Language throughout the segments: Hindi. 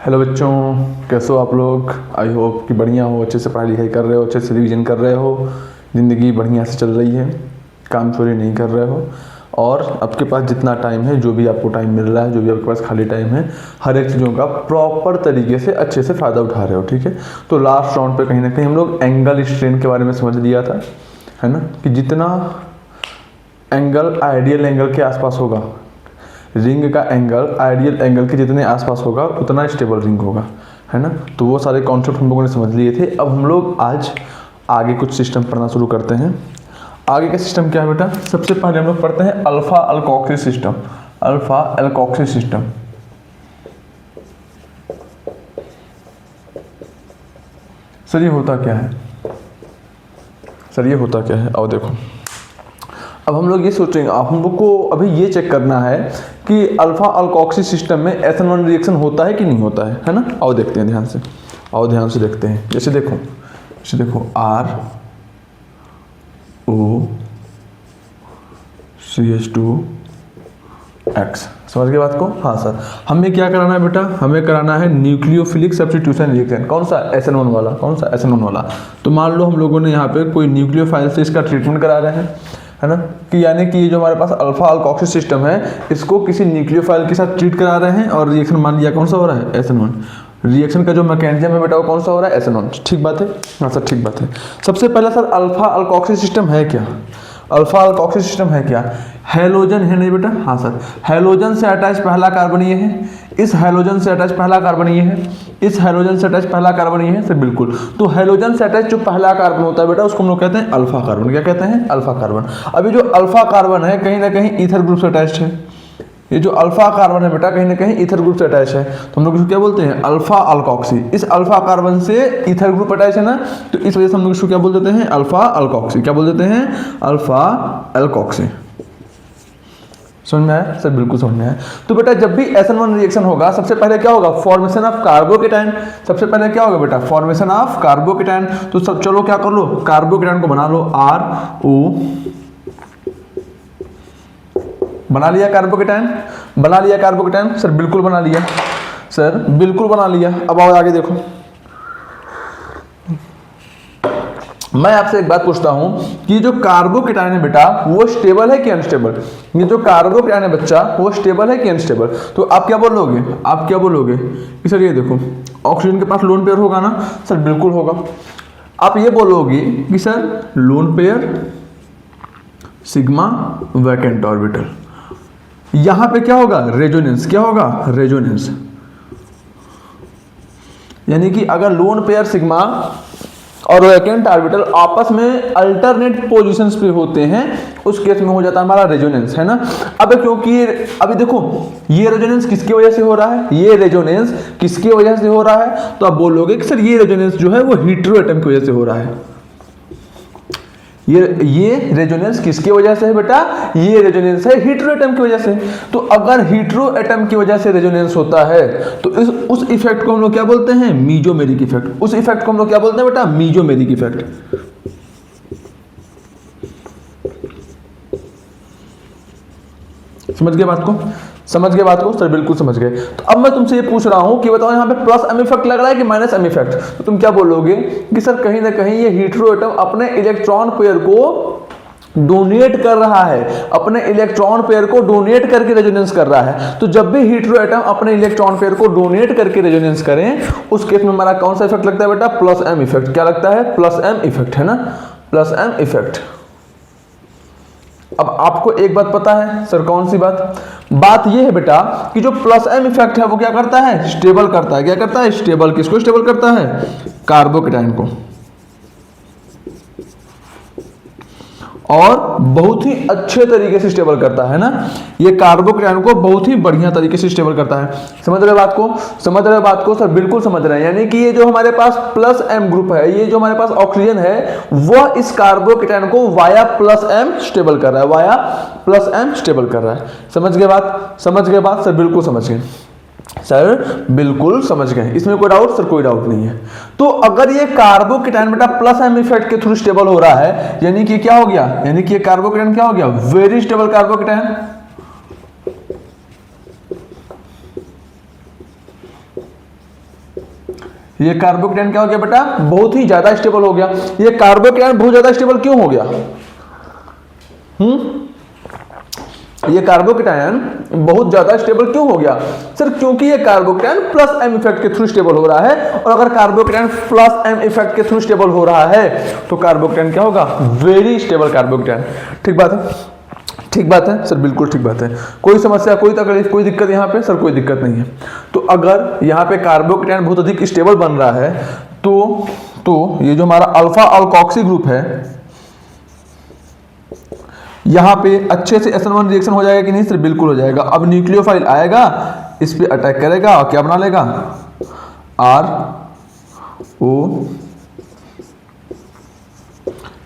हेलो बच्चों, कैसे हो आप लोग। आई होप कि बढ़िया हो, अच्छे से पढ़ाई लिखाई कर रहे हो, अच्छे से रिवीजन कर रहे हो, ज़िंदगी बढ़िया से चल रही है, काम चोरी नहीं कर रहे हो और आपके पास जितना टाइम है, जो भी आपको टाइम मिल रहा है, जो भी आपके पास खाली टाइम है, हर एक चीज़ों का प्रॉपर तरीके से अच्छे से फ़ायदा उठा रहे हो। ठीक है, तो लास्ट राउंड पे कहीं ना कहीं हम लोग एंगल स्ट्रेन के बारे में समझ लिया था, है ना, कि जितना एंगल आइडियल एंगल के आसपास होगा, रिंग का एंगल आइडियल एंगल के जितने आसपास होगा उतना स्टेबल रिंग होगा, है ना। तो वो सारे कॉन्सेप्ट हम लोगों ने समझ लिए थे। अब हम लोग आज आगे कुछ सिस्टम पढ़ना शुरू करते हैं। आगे का सिस्टम क्या है बेटा, सबसे पहले हम लोग पढ़ते हैं alpha alkoxy system. Alpha alkoxy system, sir ये होता क्या है, सर ये होता क्या है, आओ देखो। अब हम लोग ये सोचेंगे, हम लोग को अभी ये चेक करना है कि अल्फा अल्कोक्सी सिस्टम में एथेनॉल रिएक्शन होता है कि नहीं होता है ना। आओ देखते हैं ध्यान से, आओ ध्यान से देखते हैं। जैसे देखो R O CH2X, समझ गए बात को। हाँ सर, हमें क्या कराना है बेटा, हमें कराना है न्यूक्लियोफिलिक सब्स्टिट्यूशन रिएक्शन। कौन सा, SN1 वाला। कौन सा, SN1 वाला। तो मान लो हम लोगों ने यहाँ पे कोई न्यूक्लियोफाइल से इसका ट्रीटमेंट करा रहे हैं, है ना, कि यानी कि ये जो हमारे पास अल्फा अल्कोक्सी सिस्टम है, इसको किसी न्यूक्लियोफाइल के साथ ट्रीट करा रहे हैं और रिएक्शन मान लिया कौन सा हो रहा है, SN1। रिएक्शन का जो मैकेनिज्म है बेटा वो कौन सा हो रहा है, SN1। ठीक बात है, हाँ सर ठीक बात है। सबसे पहला सर अल्फा अल्कोक्सी सिस्टम है क्या, अल्फा अल्कोक्सी सिस्टम है क्या, हैलोजन है नहीं बेटा। हाँ सर, हैलोजन से अटैच पहला कार्बन ये है, इस हैलोजन से अटैच पहला कार्बन ये है, इस हैलोजन से अटैच पहला कार्बन ये है सर, बिल्कुल। तो हैलोजन से अटैच जो पहला कार्बन होता है बेटा उसको हम लोग कहते हैं अल्फा कार्बन। क्या कहते हैं, अल्फा कार्बन। अभी जो अल्फा कार्बन है कहीं ना कहीं ईथर ग्रुप से अटैच है, ये जो अल्फा कार्बन है बेटा कहीं ना कहीं ईथर ग्रुप से अटैच है, तो हम लोग इसको क्या बोलते हैं, अल्फा अल्कोक्सी। इस अल्फा कार्बन से ईथर ग्रुप अटैच है ना, तो इस वजह से हम लोग इसको क्या बोल देते हैं, अल्फा अल्कोक्सी। क्या बोल देते हैं, अल्फा अल्कोक्सी। समझ में आया सर, बिल्कुल समझ में आया। तो बेटा जब भी SN1 रिएक्शन होगा सबसे पहले क्या होगा, फॉर्मेशन ऑफ कार्बोकेटाइन। सबसे पहले क्या होगा बेटा, फॉर्मेशन ऑफ कार्बोकेटाइन। तो सब चलो क्या कर लो, कार्बोकेटाइन को बना लो, RO, बना लिया कार्बोकेटाइन, बना लिया कार्बोकेटाइन सर, बिल्कुल बना लिया सर, बिल्कुल बना लिया। अब आओ आगे देखो, मैं आपसे एक बात पूछता हूं कि जो कार्बोकेटाइन है बेटा वो स्टेबल है कि अनस्टेबल। ये जो कार्बोकेटाइन है बच्चा वो स्टेबल है कि अनस्टेबल। तो आप क्या बोलोगे, आप क्या बोलोगे कि सर ये देखो ऑक्सीजन के पास लोन पेयर होगा ना, सर बिल्कुल होगा। आप ये बोलोगे कि sir lone pair sigma vacant orbital, यहां पे क्या होगा, रेजोनेंस। क्या होगा, रेजोनेंस। यानी कि अगर लोन पेयर सिग्मा और वैकेंट ऑर्बिटल आपस में अल्टरनेट पोजीशंस पे होते हैं उस केस में हो जाता है हमारा रेजोनेंस, है ना। अब क्योंकि अभी देखो ये रेजोनेंस किसकी वजह से हो रहा है, ये रेजोनेंस किसकी वजह से हो रहा है, तो आप बोलोगे कि सर ये रेजोनेंस जो है वो हेटेरो एटम की वजह से हो रहा है। ये रेजोनेंस किसकी वजह से है बेटा, ये रेजोनेंस है हेटेरो एटम की वजह से। तो अगर हेटेरो एटम की वजह से रेजोनेंस होता है तो उस इफेक्ट को हम लोग क्या बोलते हैं, मीजोमेरिक इफेक्ट। उस इफेक्ट को हम लोग क्या बोलते हैं बेटा, मीजोमेरिक इफेक्ट। समझ गए बात को, समझ गए बात को सर, बिल्कुल समझ गए। तो अब मैं तुमसे ये पूछ रहा हूं कि बताओ यहाँ पे प्लस एम इफेक्ट लग रहा है कि माइनस एम इफेक्ट। तो तुम क्या बोलोगे कि सर कहीं ना कहीं ये हेटेरो एटम अपने इलेक्ट्रॉन पेयर को डोनेट कर रहा है, अपने इलेक्ट्रॉन पेयर को डोनेट करके रेजोनेंस कर रहा है। तो जब भी हेटेरो एटम अपने इलेक्ट्रॉन पेयर को डोनेट करके रेजोनेंस करें उस केस में हमारा कौन सा इफेक्ट लगता है बेटा, प्लस एम इफेक्ट। क्या लगता है, प्लस एम इफेक्ट, है ना, प्लस एम इफेक्ट। अब आपको एक बात पता है सर, कौन सी बात, बात यह है बेटा कि जो प्लस एम इफेक्ट है वो क्या करता है, स्टेबल करता है। क्या करता है, स्टेबल। किसको स्टेबल करता है, कार्बोकेटाइन को। और बहुत ही अच्छे तरीके से स्टेबल करता है ना, ये कार्बोकेटाइन को बहुत ही बढ़िया तरीके से स्टेबल करता है। समझ रहे बात को, समझ रहे बात को सर, बिल्कुल समझ रहे हैं। यानी कि ये जो हमारे पास प्लस एम ग्रुप है, ये जो हमारे पास ऑक्सीजन है वह इस कार्बोकेटाइन को वाया प्लस एम स्टेबल कर रहा है, वाया प्लस एम स्टेबल कर रहा है। समझ गए बात, समझ गए बात सर, बिल्कुल समझ गए सर, बिल्कुल समझ गए। इसमें कोई डाउट सर, कोई डाउट नहीं है। तो अगर ये कार्बोकेटाइन बेटा प्लस एम इफेक्ट के थ्रू स्टेबल हो रहा है यानी कि क्या हो गया, यानी कि ये कार्बोकेटाइन क्या हो गया, वेरी स्टेबल कार्बोकेटाइन। ये कार्बोकेटायन क्या हो गया बेटा, बहुत ही ज्यादा स्टेबल हो गया। ये कार्बोकेटायन बहुत ज्यादा स्टेबल क्यों हो गया? ये कार्बोकेटायन बहुत ज्यादा स्टेबल क्यों हो गया? सर क्योंकि ये कार्बोकेटायन प्लस एम इफेक्ट के थ्रू स्टेबल हो रहा है, और अगर कार्बोकेटायन प्लस एम इफेक्ट के थ्रू स्टेबल हो रहा है तो कार्बोकेटायन क्या होगा? Very stable carbocation. ठीक बात है, ठीक बात है सर, बिल्कुल ठीक बात है। कोई समस्या, कोई तकलीफ, कोई दिक्कत यहाँ पे? सर कोई दिक्कत नहीं है। तो अगर यहाँ पे कार्बोकेटायन बहुत अधिक स्टेबल बन रहा है तो ये जो हमारा अल्फा अल्कोक्सी ग्रुप है, यहाँ पे अच्छे से SN1 रिएक्शन हो जाएगा कि नहीं? सर बिल्कुल हो जाएगा। अब न्यूक्लियोफाइल आएगा, इस पे अटैक करेगा और क्या बना लेगा? RO।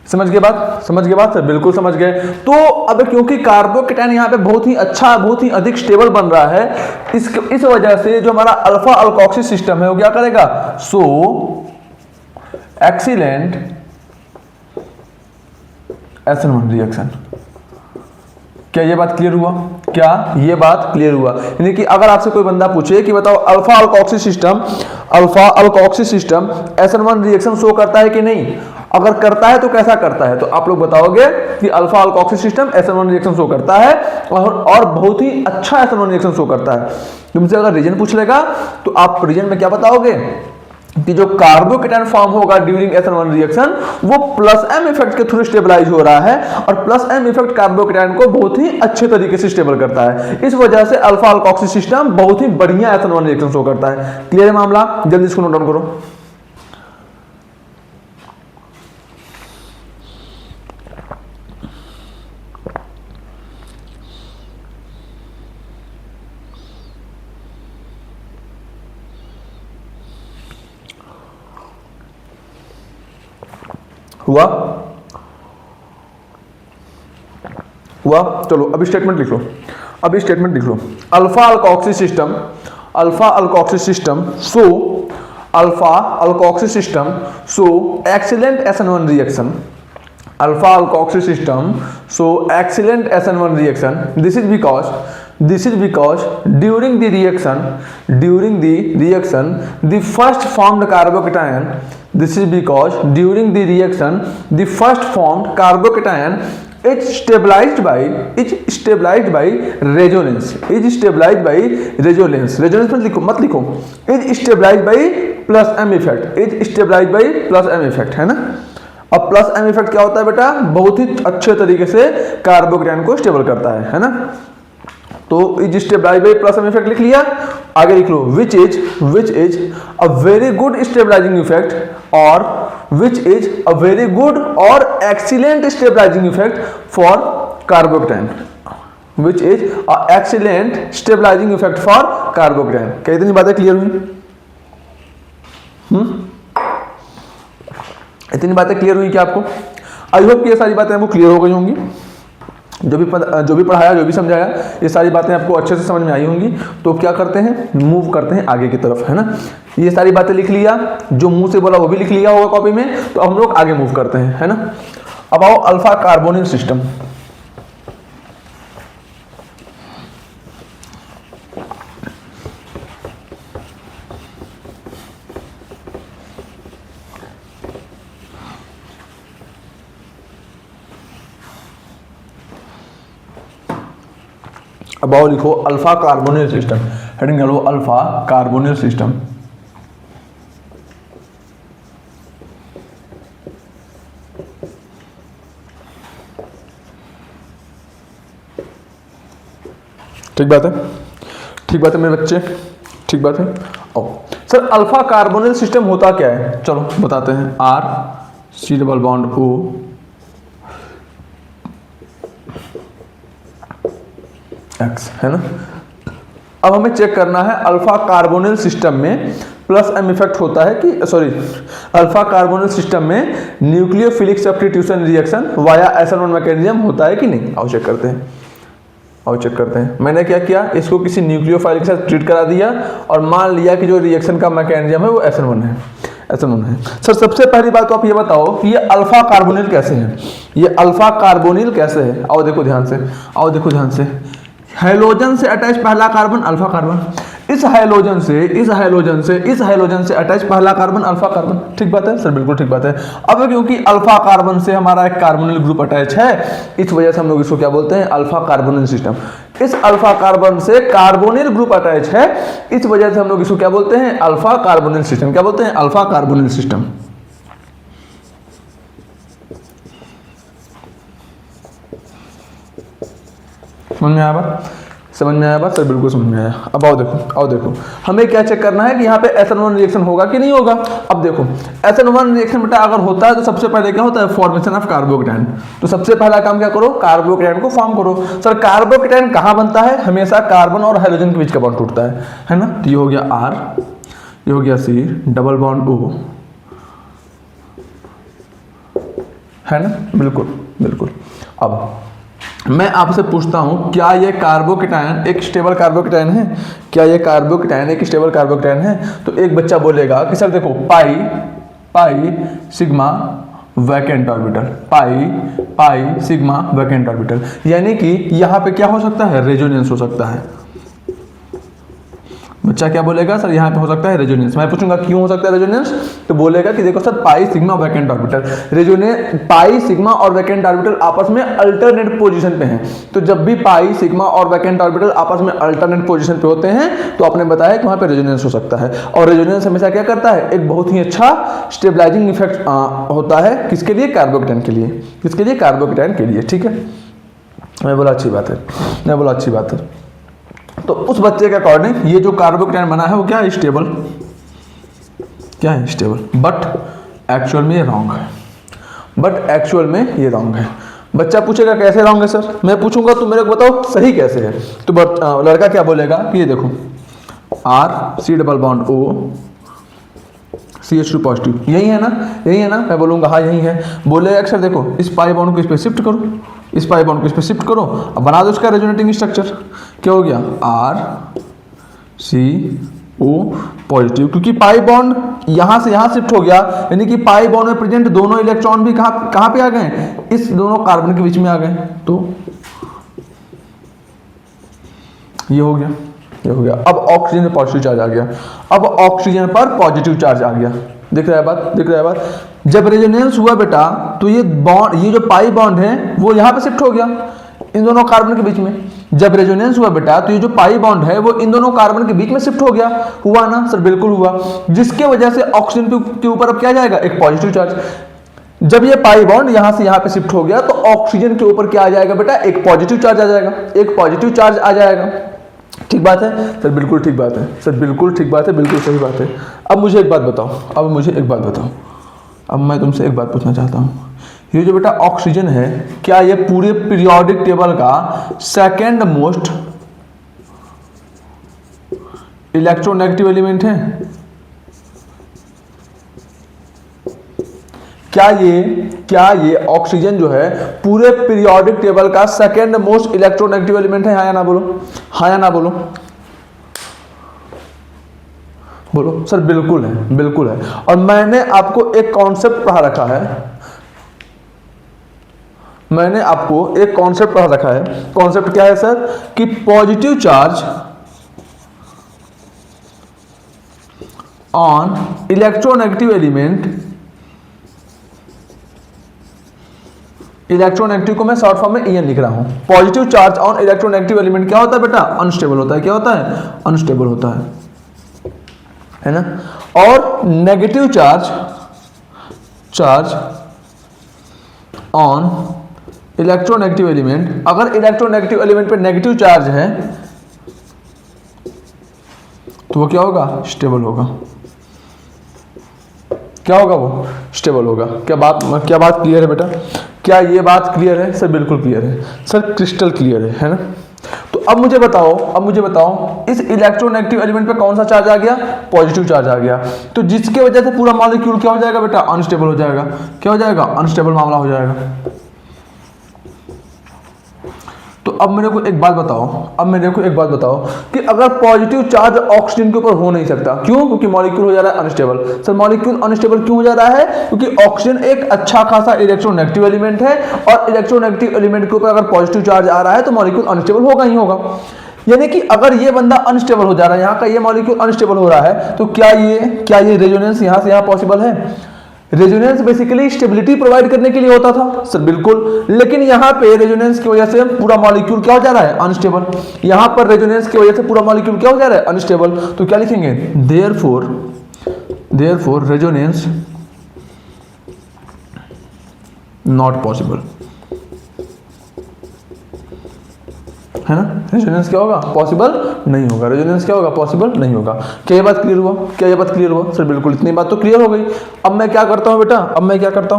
समझ गए बात? समझ गए बात सर? बिल्कुल समझ गए। तो अब क्योंकि कार्बोकेटायन यहाँ पे बहुत ही अच्छा, बहुत ही अधिक स्टेबल बन रहा है, इस वजह से जो हमारा अल्फा अल्कोक्सी सिस्टम है वो क्या करेगा? सो एक्सीलेंट SN1 रिएक्शन। क्या ये बात क्लियर हुआ? क्या ये बात क्लियर हुआ? यानी कि अगर आपसे कोई बंदा पूछे कि बताओ alpha alkoxy system SN1 reaction show करता है कि नहीं, अगर करता है तो कैसा करता है, तो आप लोग बताओगे कि alpha alkoxy system SN1 reaction show करता है और बहुत ही अच्छा SN1 रिएक्शन शो करता है। तुमसे अगर रीजन पूछ लेगा तो आप रीजन में क्या बताओगे कि जो कार्बोकेटायन फॉर्म होगा ड्यूरिंग SN1 रिएक्शन वो प्लस एम इफेक्ट के थ्रू स्टेबलाइज हो रहा है, और प्लस एम इफेक्ट कार्बोकेटायन को बहुत ही अच्छे तरीके से स्टेबल करता है। इस वजह से अल्फा अल्कोक्सी सिस्टम बहुत ही बढ़िया SN1 रिएक्शन शो करता है। क्लियर है मामला? जल्दी इसको नोट डाउन करो। हुआ? चलो अभी स्टेटमेंट लिख लो, alpha alkoxy system so excellent SN1 reaction. Alpha alkoxy system so excellent SN1 reaction. This is because during the reaction the first formed carbocation This is because during the reaction, the first formed carbocation is stabilized by resonance. Resonance मत लिखो। Is stabilized by plus M effect। है ना? अब प्लस एम इफेक्ट क्या होता है बेटा? बहुत ही अच्छे तरीके से कार्बोकेटायन को स्टेबल करता है ना? तो is stabilise by plus M effect लिख लिया। आगे लिख लो which is a very good stabilising effect, और which is a very good और excellent stabilising effect for carbocation. Which is a excellent stabilising effect for carbocation. क्या इतनी बातें क्लियर हुई? इतनी बातें क्लियर हुई क्या आपको? आई होप कि ये सारी बातें आपको क्लियर हो गई होंगी। जो भी पढ़ाया, जो भी समझाया, ये सारी बातें आपको अच्छे से समझ में आई होंगी। तो क्या करते हैं? मूव करते हैं आगे की तरफ, है ना? ये सारी बातें लिख लिया, जो मुंह से बोला वो भी लिख लिया होगा कॉपी में। तो हम लोग आगे मूव करते हैं, है ना? अब आओ अल्फा कार्बोनिल सिस्टम। अब आओ लिखो अल्फा कार्बोनिल सिस्टम। हेडिंग डालो अल्फा कार्बोनिल सिस्टम। ठीक बात है, ठीक बात है मेरे बच्चे, ठीक बात है। ओ सर अल्फा कार्बोनिल सिस्टम होता क्या है? चलो बताते हैं। R C double bond O X, है ना? अब हमें चेक करना है अल्फा कार्बोनिल सिस्टम में प्लस एम इफेक्ट होता है कि अल्फा कार्बोनिल सिस्टम में nucleophilic substitution reaction via SN1 mechanism होता है कि नहीं? आओ चेक करते हैं। मैंने क्या किया, इसको किसी न्यूक्लियोफाइल के साथ ट्रीट करा दिया और मान लिया कि जो रिएक्शन का मैकेनिज्म है वो SN1 है। सर सबसे पहली बात तो आप ये बताओ कि ये अल्फा कार्बोनिल कैसे है? आओ देखो ध्यान से। हेलोजन से अटैच पहला कार्बन अल्फा कार्बन, इस हाइड्रोजन से अटैच पहला कार्बन अल्फा कार्बन। ठीक बात है सर, बिल्कुल ठीक बात है। अब क्योंकि अल्फा कार्बन से हमारा एक कार्बोनिल ग्रुप अटैच है, इस वजह से हम लोग इसको क्या बोलते हैं, अल्फा कार्बोनिल सिस्टम। इस अल्फा कार्बन से कार्बोनिल ग्रुप अटैच है, इस वजह से हम लोग इसको क्या बोलते हैं, अल्फा कार्बोनिल सिस्टम। क्या बोलते हैं, अल्फा कार्बोनिल सिस्टम। समझ में आया बात, समझ में आया बात सर, बिल्कुल समझ में आया। अब आओ देखो हमें क्या चेक करना है कि यहाँ पे SN1 रिएक्शन होगा कि नहीं होगा। अब देखो SN1 रिएक्शन बेटा अगर होता है तो सबसे पहले क्या होता है, फॉर्मेशन ऑफ कार्बोकेटाइन। तो सबसे पहला काम क्या करो, कार्बोकेटाइन को फॉर्म करो। सर कार्बोकेटाइन कहाँ बनता है, हमेशा कार्बन और हाइड्रोजन के बीच का बॉन्ड टूटता है ना। तो ये हो गया R, ये हो गया C, डबल बॉन्ड O, है ना, बिल्कुल बिल्कुल। अब मैं आपसे पूछता हूं, क्या ये कार्बोकेटाइन एक स्टेबल कार्बोकेटाइन है, क्या ये कार्बोकेटाइन एक स्टेबल कार्बोकेटाइन है। तो एक बच्चा बोलेगा कि सर देखो pi sigma vacant orbital, pi sigma vacant orbital, यानी कि यहां पे क्या हो सकता है, रेजोनेंस हो सकता है। बच्चा क्या बोलेगा, सर यहाँ पे हो सकता है रेजोनेंस। मैं पूछूंगा क्यों हो सकता है रेजोनेंस, तो बोलेगा कि देखो sir pi sigma vacant orbital, resonance pi sigma और वैकेंट ऑर्बिटल आपस में अल्टरनेट पोजीशन पे हैं। तो जब भी पाई सिग्मा और वैकेंट ऑर्बिटल आपस में अल्टरनेट पोजीशन पे होते हैं तो आपने बताया कि वहां पे रेजोनेंस हो सकता है। और रेजोनेंस हमेशा क्या करता है, एक बहुत ही अच्छा स्टेबलाइजिंग इफेक्ट होता है, किसके लिए, कार्बोकेटाइन के लिए, किसके लिए, कार्बोकेटाइन के लिए। ठीक है, मैं बोला अच्छी बात है। तो उस बच्चे के अकॉर्डिंग ये जो कार्बोकेटाइन बना है वो क्या है, स्टेबल, क्या है, स्टेबल। बट एक्चुअल में ये रॉन्ग है, बच्चा पूछेगा कैसे रॉन्ग है सर, मैं पूछूंगा तो मेरे को बताओ सही कैसे है। तो लड़का क्या बोलेगा कि ये देखो R C double bond O CH2 positive, यही है ना, मैं बोलूंगा हाँ यही है। बोलेगा सर देखो इस पाई बॉन्ड को इस पे शिफ्ट करो, इस पाई बॉन्ड को इस पे शिफ्ट करो, अब बना दो इसका रेजोनेटिंग स्ट्रक्चर। क्या हो गया, R C O पॉजिटिव, क्योंकि पाई बॉन्ड यहां से यहां शिफ्ट हो गया, यानी कि पाई बॉन्ड में प्रेजेंट दोनों इलेक्ट्रॉन भी कहां पे आ गए, इस दोनों कार्बन के बीच में आ गए। तो ये हो गया। अब ऑक्सीजन में पॉजिटिव चार्ज आ गया, अब ऑक्सीजन पर पॉजिटिव चार्ज आ गया। दिख रहा है बात। जब रेजोनेंस हुआ बेटा तो ये जो पाई बॉन्ड है वो यहाँ पे शिफ्ट हो गया इन दोनों कार्बन के बीच में। जब रेजोनेंस हुआ बेटा तो ये जो पाई बॉन्ड है वो इन दोनों कार्बन के बीच में शिफ्ट हो गया, हुआ ना सर, बिल्कुल हुआ। जिसके वजह से ऑक्सीजन के ऊपर अब क्या जाएगा, एक पॉजिटिव चार्ज। जब ये पाई बॉन्ड यहां से यहां पे शिफ्ट हो गया तो ऑक्सीजन के ऊपर क्या आ जाएगा बेटा, एक पॉजिटिव चार्ज आ जाएगा, ठीक बात है सर, बिल्कुल ठीक बात है सर, बिल्कुल ठीक बात है, बिल्कुल सही बात है। अब मुझे एक बात बताओ, अब मैं तुमसे एक बात पूछना चाहता हूँ, ये जो बेटा ऑक्सीजन है क्या ये पूरे पीरियोडिक टेबल का सेकंड मोस्ट इलेक्ट्रोनेगेटिव एलिमेंट है? क्या ये ऑक्सीजन जो है पूरे पीरियोडिक टेबल का सेकंड मोस्ट इलेक्ट्रोनेगेटिव एलिमेंट है, हाँ या ना बोलो, हाँ या ना बोलो, बोलो सर। बिल्कुल है। और मैंने आपको एक कॉन्सेप्ट पढ़ा रखा है, कॉन्सेप्ट क्या है सर, कि positive charge on electronegative element, electronegative को मैं शॉर्ट फॉर्म में EN लिख रहा हूं। Positive charge on electronegative element क्या होता है बेटा, अनस्टेबल होता है। क्या होता है, अनस्टेबल होता है ना। और negative charge on electronegative element, अगर इलेक्ट्रोनेगेटिव एलिमेंट पे नेगेटिव चार्ज है तो वो क्या होगा, स्टेबल होगा। क्या होगा, वो स्टेबल होगा। क्या बात क्लियर है बेटा, क्या ये बात क्लियर है सर? बिल्कुल क्लियर है सर, क्रिस्टल क्लियर है ना। तो अब मुझे बताओ इस इलेक्ट्रोनेगेटिव एलिमेंट पे कौन सा चार्ज आ गया, पॉजिटिव चार्ज आ गया। तो जिसके वजह से पूरा मॉलिक्यूल क्या हो जाएगा बेटा, अनस्टेबल हो जाएगा। क्या हो जाएगा, अनस्टेबल मामला हो जाएगा। तो अब मेरे को एक बात बताओ कि अगर पॉजिटिव चार्ज ऑक्सीजन के ऊपर हो नहीं सकता, क्यों? क्योंकि मॉलिक्यूल हो जा रहा है अनस्टेबल। सर मॉलिक्यूल अनस्टेबल क्यों हो जा रहा है? क्योंकि ऑक्सीजन एक अच्छा खासा इलेक्ट्रोनेगेटिव एलिमेंट है और इलेक्ट्रोनेगेटिव एलिमेंट के ऊपर अगर पॉजिटिव चार्ज आ रहा है तो मॉलिक्यूल अनस्टेबल होगा ही होगा। यानी कि अगर ये बंदा अनस्टेबल हो जा रहा है, यहाँ का ये मॉलिक्यूल अनस्टेबल हो रहा है, तो क्या ये रेजोनेंस यहाँ से यहाँ पॉसिबल है? रेजोनेंस बेसिकली स्टेबिलिटी प्रोवाइड करने के लिए होता था सर, बिल्कुल, लेकिन यहाँ पे रेजोनेंस की वजह से पूरा मॉलिक्यूल क्या हो जा रहा है? अनस्टेबल। यहाँ पर रेजोनेंस की वजह से पूरा मॉलिक्यूल क्या हो जा रहा है? अनस्टेबल। तो क्या लिखेंगे? देयरफॉर रेजोनेंस नॉट पॉसिबल, है ना? रेजोनेंस क्या होगा? पॉसिबल नहीं होगा। रेजोनेंस क्या होगा? पॉसिबल नहीं होगा। क्या ये बात क्लियर हुआ? क्या ये बात क्लियर हुआ सर? बिल्कुल, इतनी बात तो क्लियर हो गई। अब मैं क्या करता हूँ बेटा, अब मैं क्या करता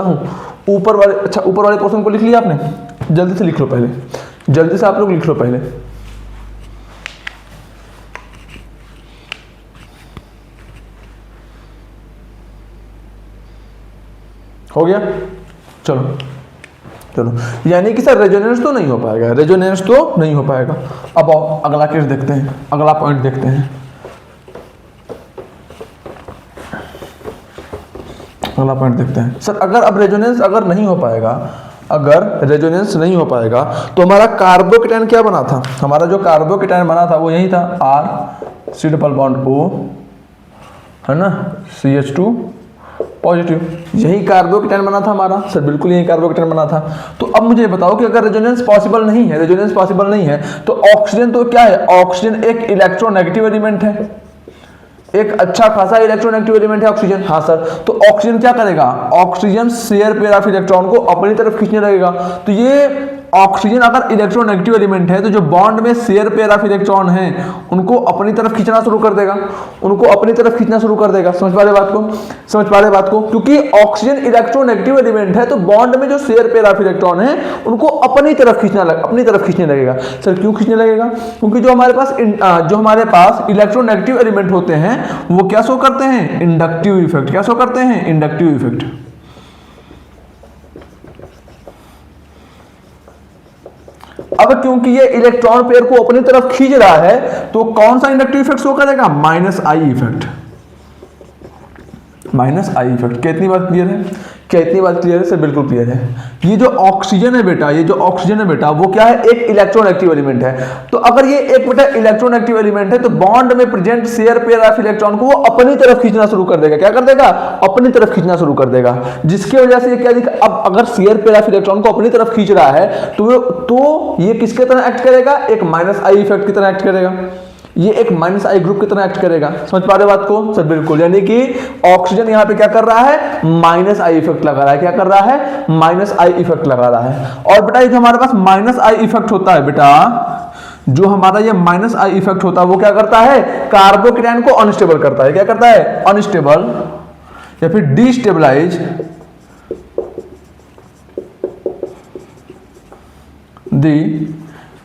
हूँ, ऊपर वाले पोर्शन को लिख लिया आपने? जल्दी से लिख लो पहले, जल्दी से आप लोग लिख लो पहले। हो गया? चलो, यानी कि सर रेजोनेंस तो नहीं हो पाएगा, रेजोनेंस तो नहीं हो पाएगा। अब आओ अगला केस देखते हैं, अगला पॉइंट देखते हैं। अगला पॉइंट देखते हैं सर, अगर अब रेजोनेंस अगर नहीं हो पाएगा, अगर रेजोनेंस नहीं हो पाएगा तो हमारा कार्बोकेटायन क्या बना था? हमारा जो कार्बोकेटायन बना था वो यही था, R C double bond O, है ना, CH2 पॉजिटिव। यही कार्बोकेटायन बना था हमारा सर, बिल्कुल यही कार्बोकेटायन बना था। तो अब मुझे बताओ कि अगर रेजोनेंस पॉसिबल नहीं है, रेजोनेंस पॉसिबल नहीं है, तो ऑक्सीजन तो क्या है? ऑक्सीजन एक इलेक्ट्रोनेगेटिव एलिमेंट है, एक अच्छा खासा इलेक्ट्रोनेगेटिव एलिमेंट है ऑक्सीजन। हाँ सर, तो ऑक्सीजन क्या करेगा? Oxygen share pair of electron को अपनी तरफ खींचने लगेगा। तो ये ऑक्सीजन अगर इलेक्ट्रोनेगेटिव एलिमेंट है, तो जो बॉन्ड में शेयर पेयर ऑफ इलेक्ट्रॉन है उनको अपनी तरफ खींचना शुरू कर देगा, उनको अपनी तरफ खींचना शुरू कर देगा। समझ पा रहे बात को? समझ पा रहे बात को? क्योंकि ऑक्सीजन इलेक्ट्रोनेगेटिव एलिमेंट है, तो बॉन्ड में जो शेयर पेयर ऑफ इलेक्ट्रॉन है उनको अपनी तरफ खींचने लगेगा। सर क्यों खींचने लगेगा? क्योंकि जो हमारे पास इलेक्ट्रोनेगेटिव एलिमेंट होते हैं वो क्या शो करते हैं? Inductive effect. क्या शो करते हैं? Inductive effect. अब क्योंकि ये इलेक्ट्रॉन पेयर को अपनी तरफ खींच रहा है, तो कौन सा इंडक्टिव इफेक्ट शो करेगा? Minus I effect. Minus I effect. कितनी बात क्लियर है? क्या इतनी बात क्लियर है सर? बिल्कुल क्लियर है। ये जो ऑक्सीजन है बेटा, ये जो ऑक्सीजन है बेटा, वो क्या है? एक इलेक्ट्रोनेगेटिव एलिमेंट है। तो अगर ये एक बेटा इलेक्ट्रोनेगेटिव एलिमेंट है, तो बॉन्ड में present share pair of electron को वो अपनी तरफ खींचना शुरू कर देगा। क्या कर देगा? अपनी तरफ खींचना शुरू कर देगा, जिसकी वजह से ये क्या दिखा? अब अगर शेयर पेयर ऑफ इलेक्ट्रॉन को अपनी तरफ खींच रहा है, तो ये किसके तरह एक्ट करेगा? एक माइनस आई इफेक्ट की तरह एक्ट करेगा। ये एक माइनस आई ग्रुप की तरह एक्ट करेगा। समझ पा रहे बात को सर? बिल्कुल, यानी कि ऑक्सीजन यहां पे क्या कर रहा है? माइनस आई इफेक्ट लगा रहा है। क्या कर रहा है? माइनस आई इफेक्ट लगा रहा है। और बेटा ये जो हमारे पास माइनस आई इफेक्ट होता है बेटा, जो हमारा ये माइनस आई इफेक्ट होता है, वो क्या करता है? कार्बोकेटायन को अनस्टेबल करता है। क्या करता है? अनस्टेबल या फिर डिस्टेबलाइज द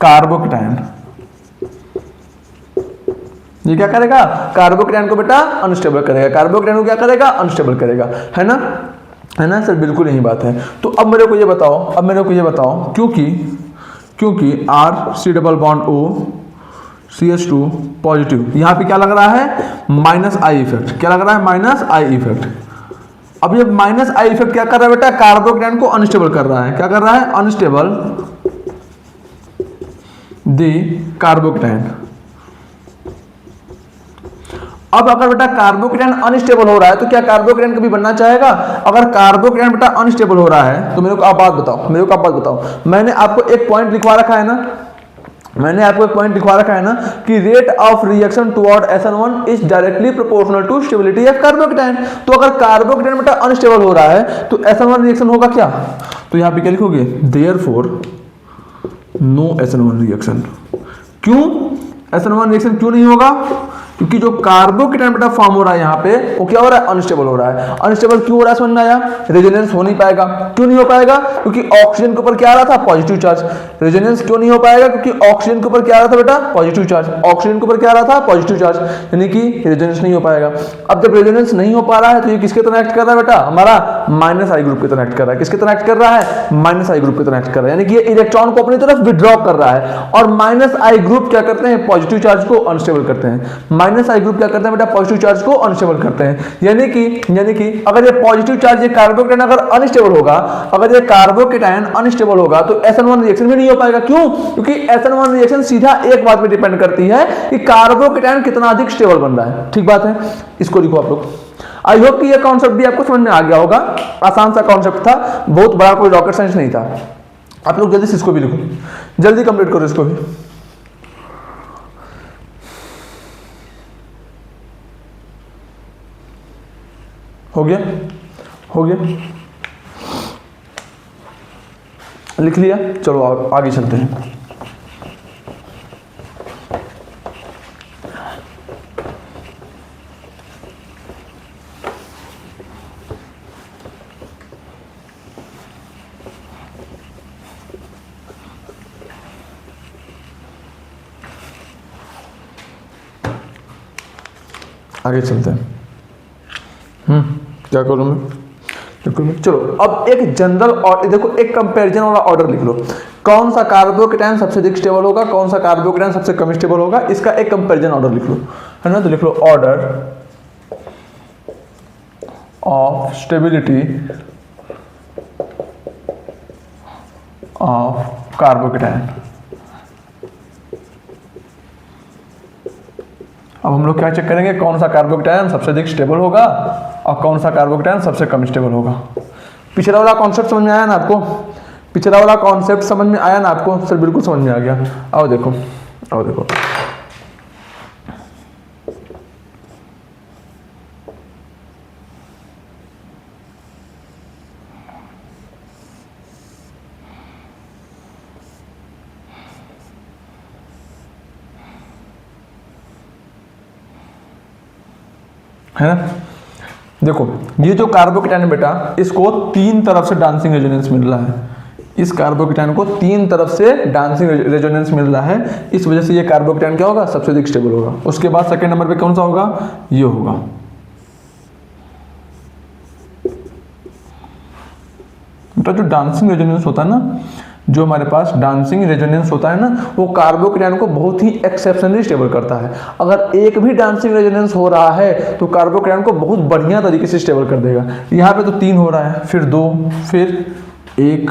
कार्बोकेटायन। ये क्या करेगा? कार्बोकेटायन को बेटा अनस्टेबल करेगा। कार्बोकेटायन को क्या करेगा? अनस्टेबल करेगा, है ना? है ना सर? बिल्कुल यही बात है। तो अब मेरे को ये बताओ, क्योंकि R C double bond O CH2 positive, यहां पे क्या लग रहा है? Minus I effect. क्या लग रहा है? Minus I effect. अब ये माइनस आई इफेक्ट क्या कर रहा है बेटा? कार्बोकेटायन को अनस्टेबल कर रहा है। क्या कर रहा है? Unstable the carbocation. अब अगर बेटा कार्बोकेटायन अनस्टेबल हो रहा है, तो क्या कार्बोकेटायन कभी बनना चाहेगा? अगर कार्बोकेटायन बेटा अनस्टेबल हो रहा है, तो मेरे को आप बात बताओ, मैंने आपको एक पॉइंट लिखवा रखा है ना, कि rate of reaction toward SN1 is directly proportional to stability of carbocation. तो अगर कार्बोकेटायन बेटा अनस्टेबल हो रहा है, तो SN1 रिएक्शन होगा क्या? तो यहां पे क्या लिखोगे? Therefore no SN1 reaction. क्यों SN1 रिएक्शन क्यों नहीं होगा? क्योंकि जो कार्बोकेटायन बेटा फॉर्म हो रहा है यहाँ पे, वो क्या हो रहा है? अनस्टेबल हो रहा है। अनस्टेबल क्यों हो रहा है? समझ में आया? रेजोनेंस हो नहीं पाएगा। क्यों नहीं हो पाएगा? क्योंकि ऑक्सीजन के ऊपर क्या आ रहा था? Positive charge. रेजोनेंस क्यों नहीं हो पाएगा? क्योंकि ऑक्सीजन के ऊपर क्या आ रहा था बेटा? Positive charge. ऑक्सीजन के ऊपर क्या आ रहा था? पॉजिटिव चार्ज, यानी कि रेजोनेंस नहीं हो पाएगा। अब जब रेजोनेंस नहीं हो पा रहा है, तो ये किसके तरह एक्ट कर रहा है बेटा? हमारा माइनस आई ग्रुप की तरह एक्ट कर रहा है। किसके तरह एक्ट कर रहा है? माइनस आई ग्रुप की तरह एक्ट कर रहा है, यानी कि ये इलेक्ट्रॉन को अपनी तरफ विड्रॉ कर रहा है। और माइनस आई ग्रुप क्या करते हैं? पॉजिटिव चार्ज को अनस्टेबल करते हैं। माइनस आई ग्रुप क्या करते हैं बेटा, पॉजिटिव चार्ज को अनस्टेबल करते हैं। यानी कि अगर ये पॉजिटिव चार्ज, ये कार्बोकेटायन अगर अनस्टेबल होगा, अगर ये कार्बोकेटायन अनस्टेबल होगा तो SN1 रिएक्शन भी नहीं हो पाएगा। क्यों? क्योंकि SN1 रिएक्शन सीधा एक बात पे डिपेंड करती है कि कार्बोकेटायन कितना अधिक स्टेबल बन रहा है। ठीक बात है, इसको लिखो आप लोग। आई होप कि ये कॉन्सेप्ट भी आपको समझ में आ गया होगा। आसान सा कॉन्सेप्ट था, बहुत बड़ा कोई रॉकेट साइंस नहीं था। आप लोग जल्दी से इसको भी लिखो, जल्दी कंप्लीट करो इसको भी। हो गया, हो गया, लिख लिया। चलो आगे चलते हैं। आगे चलते हैं। क्या करूं मैं? चलो अब एक जनरल और देखो, एक कंपैरिजन वाला ऑर्डर लिख लो। कौन सा कार्बोकेटायन सबसे अधिक स्टेबल होगा, कौन सा कार्बोकेटायन सबसे कम स्टेबल होगा, इसका एक कंपैरिजन ऑर्डर लिख लो, है ना। तो लिख लो order of stability of carbocation. अब हम लोग क्या चेक करेंगे, कौन सा कार्बोकेटायन सबसे अधिक स्टेबल होगा और कौन सा कार्बोकेटायन सबसे कम स्टेबल होगा। पिछला वाला कॉन्सेप्ट समझ में आया ना आपको? पिछला वाला कॉन्सेप्ट समझ में आया ना आपको? सर बिल्कुल समझ में आ गया। आओ देखो, आओ देखो, है ना। देखो ये जो कार्बोकेटायन है बेटा, इसको तीन तरफ से डांसिंग रेजोनेंस मिल रहा है। इस कार्बोकेटायन को तीन तरफ से डांसिंग रेजोनेंस मिल रहा है। इस वजह से ये कार्बोकेटायन क्या होगा, सबसे अधिक स्टेबल होगा। उसके बाद सेकंड नंबर पे कौन सा होगा, ये होगा। बेटा जो डांसिंग रेजोनेंस होता है ना, जो हमारे पास डांसिंग रेजोनेंस होता है ना, वो कार्बोकेटायन को बहुत ही एक्सेप्शनली स्टेबल करता है। अगर एक भी डांसिंग रेजोनेंस हो रहा है तो कार्बोकेटायन को बहुत बढ़िया तरीके से स्टेबल कर देगा। यहाँ पे तो 3 हो रहा है, फिर 2, फिर 1,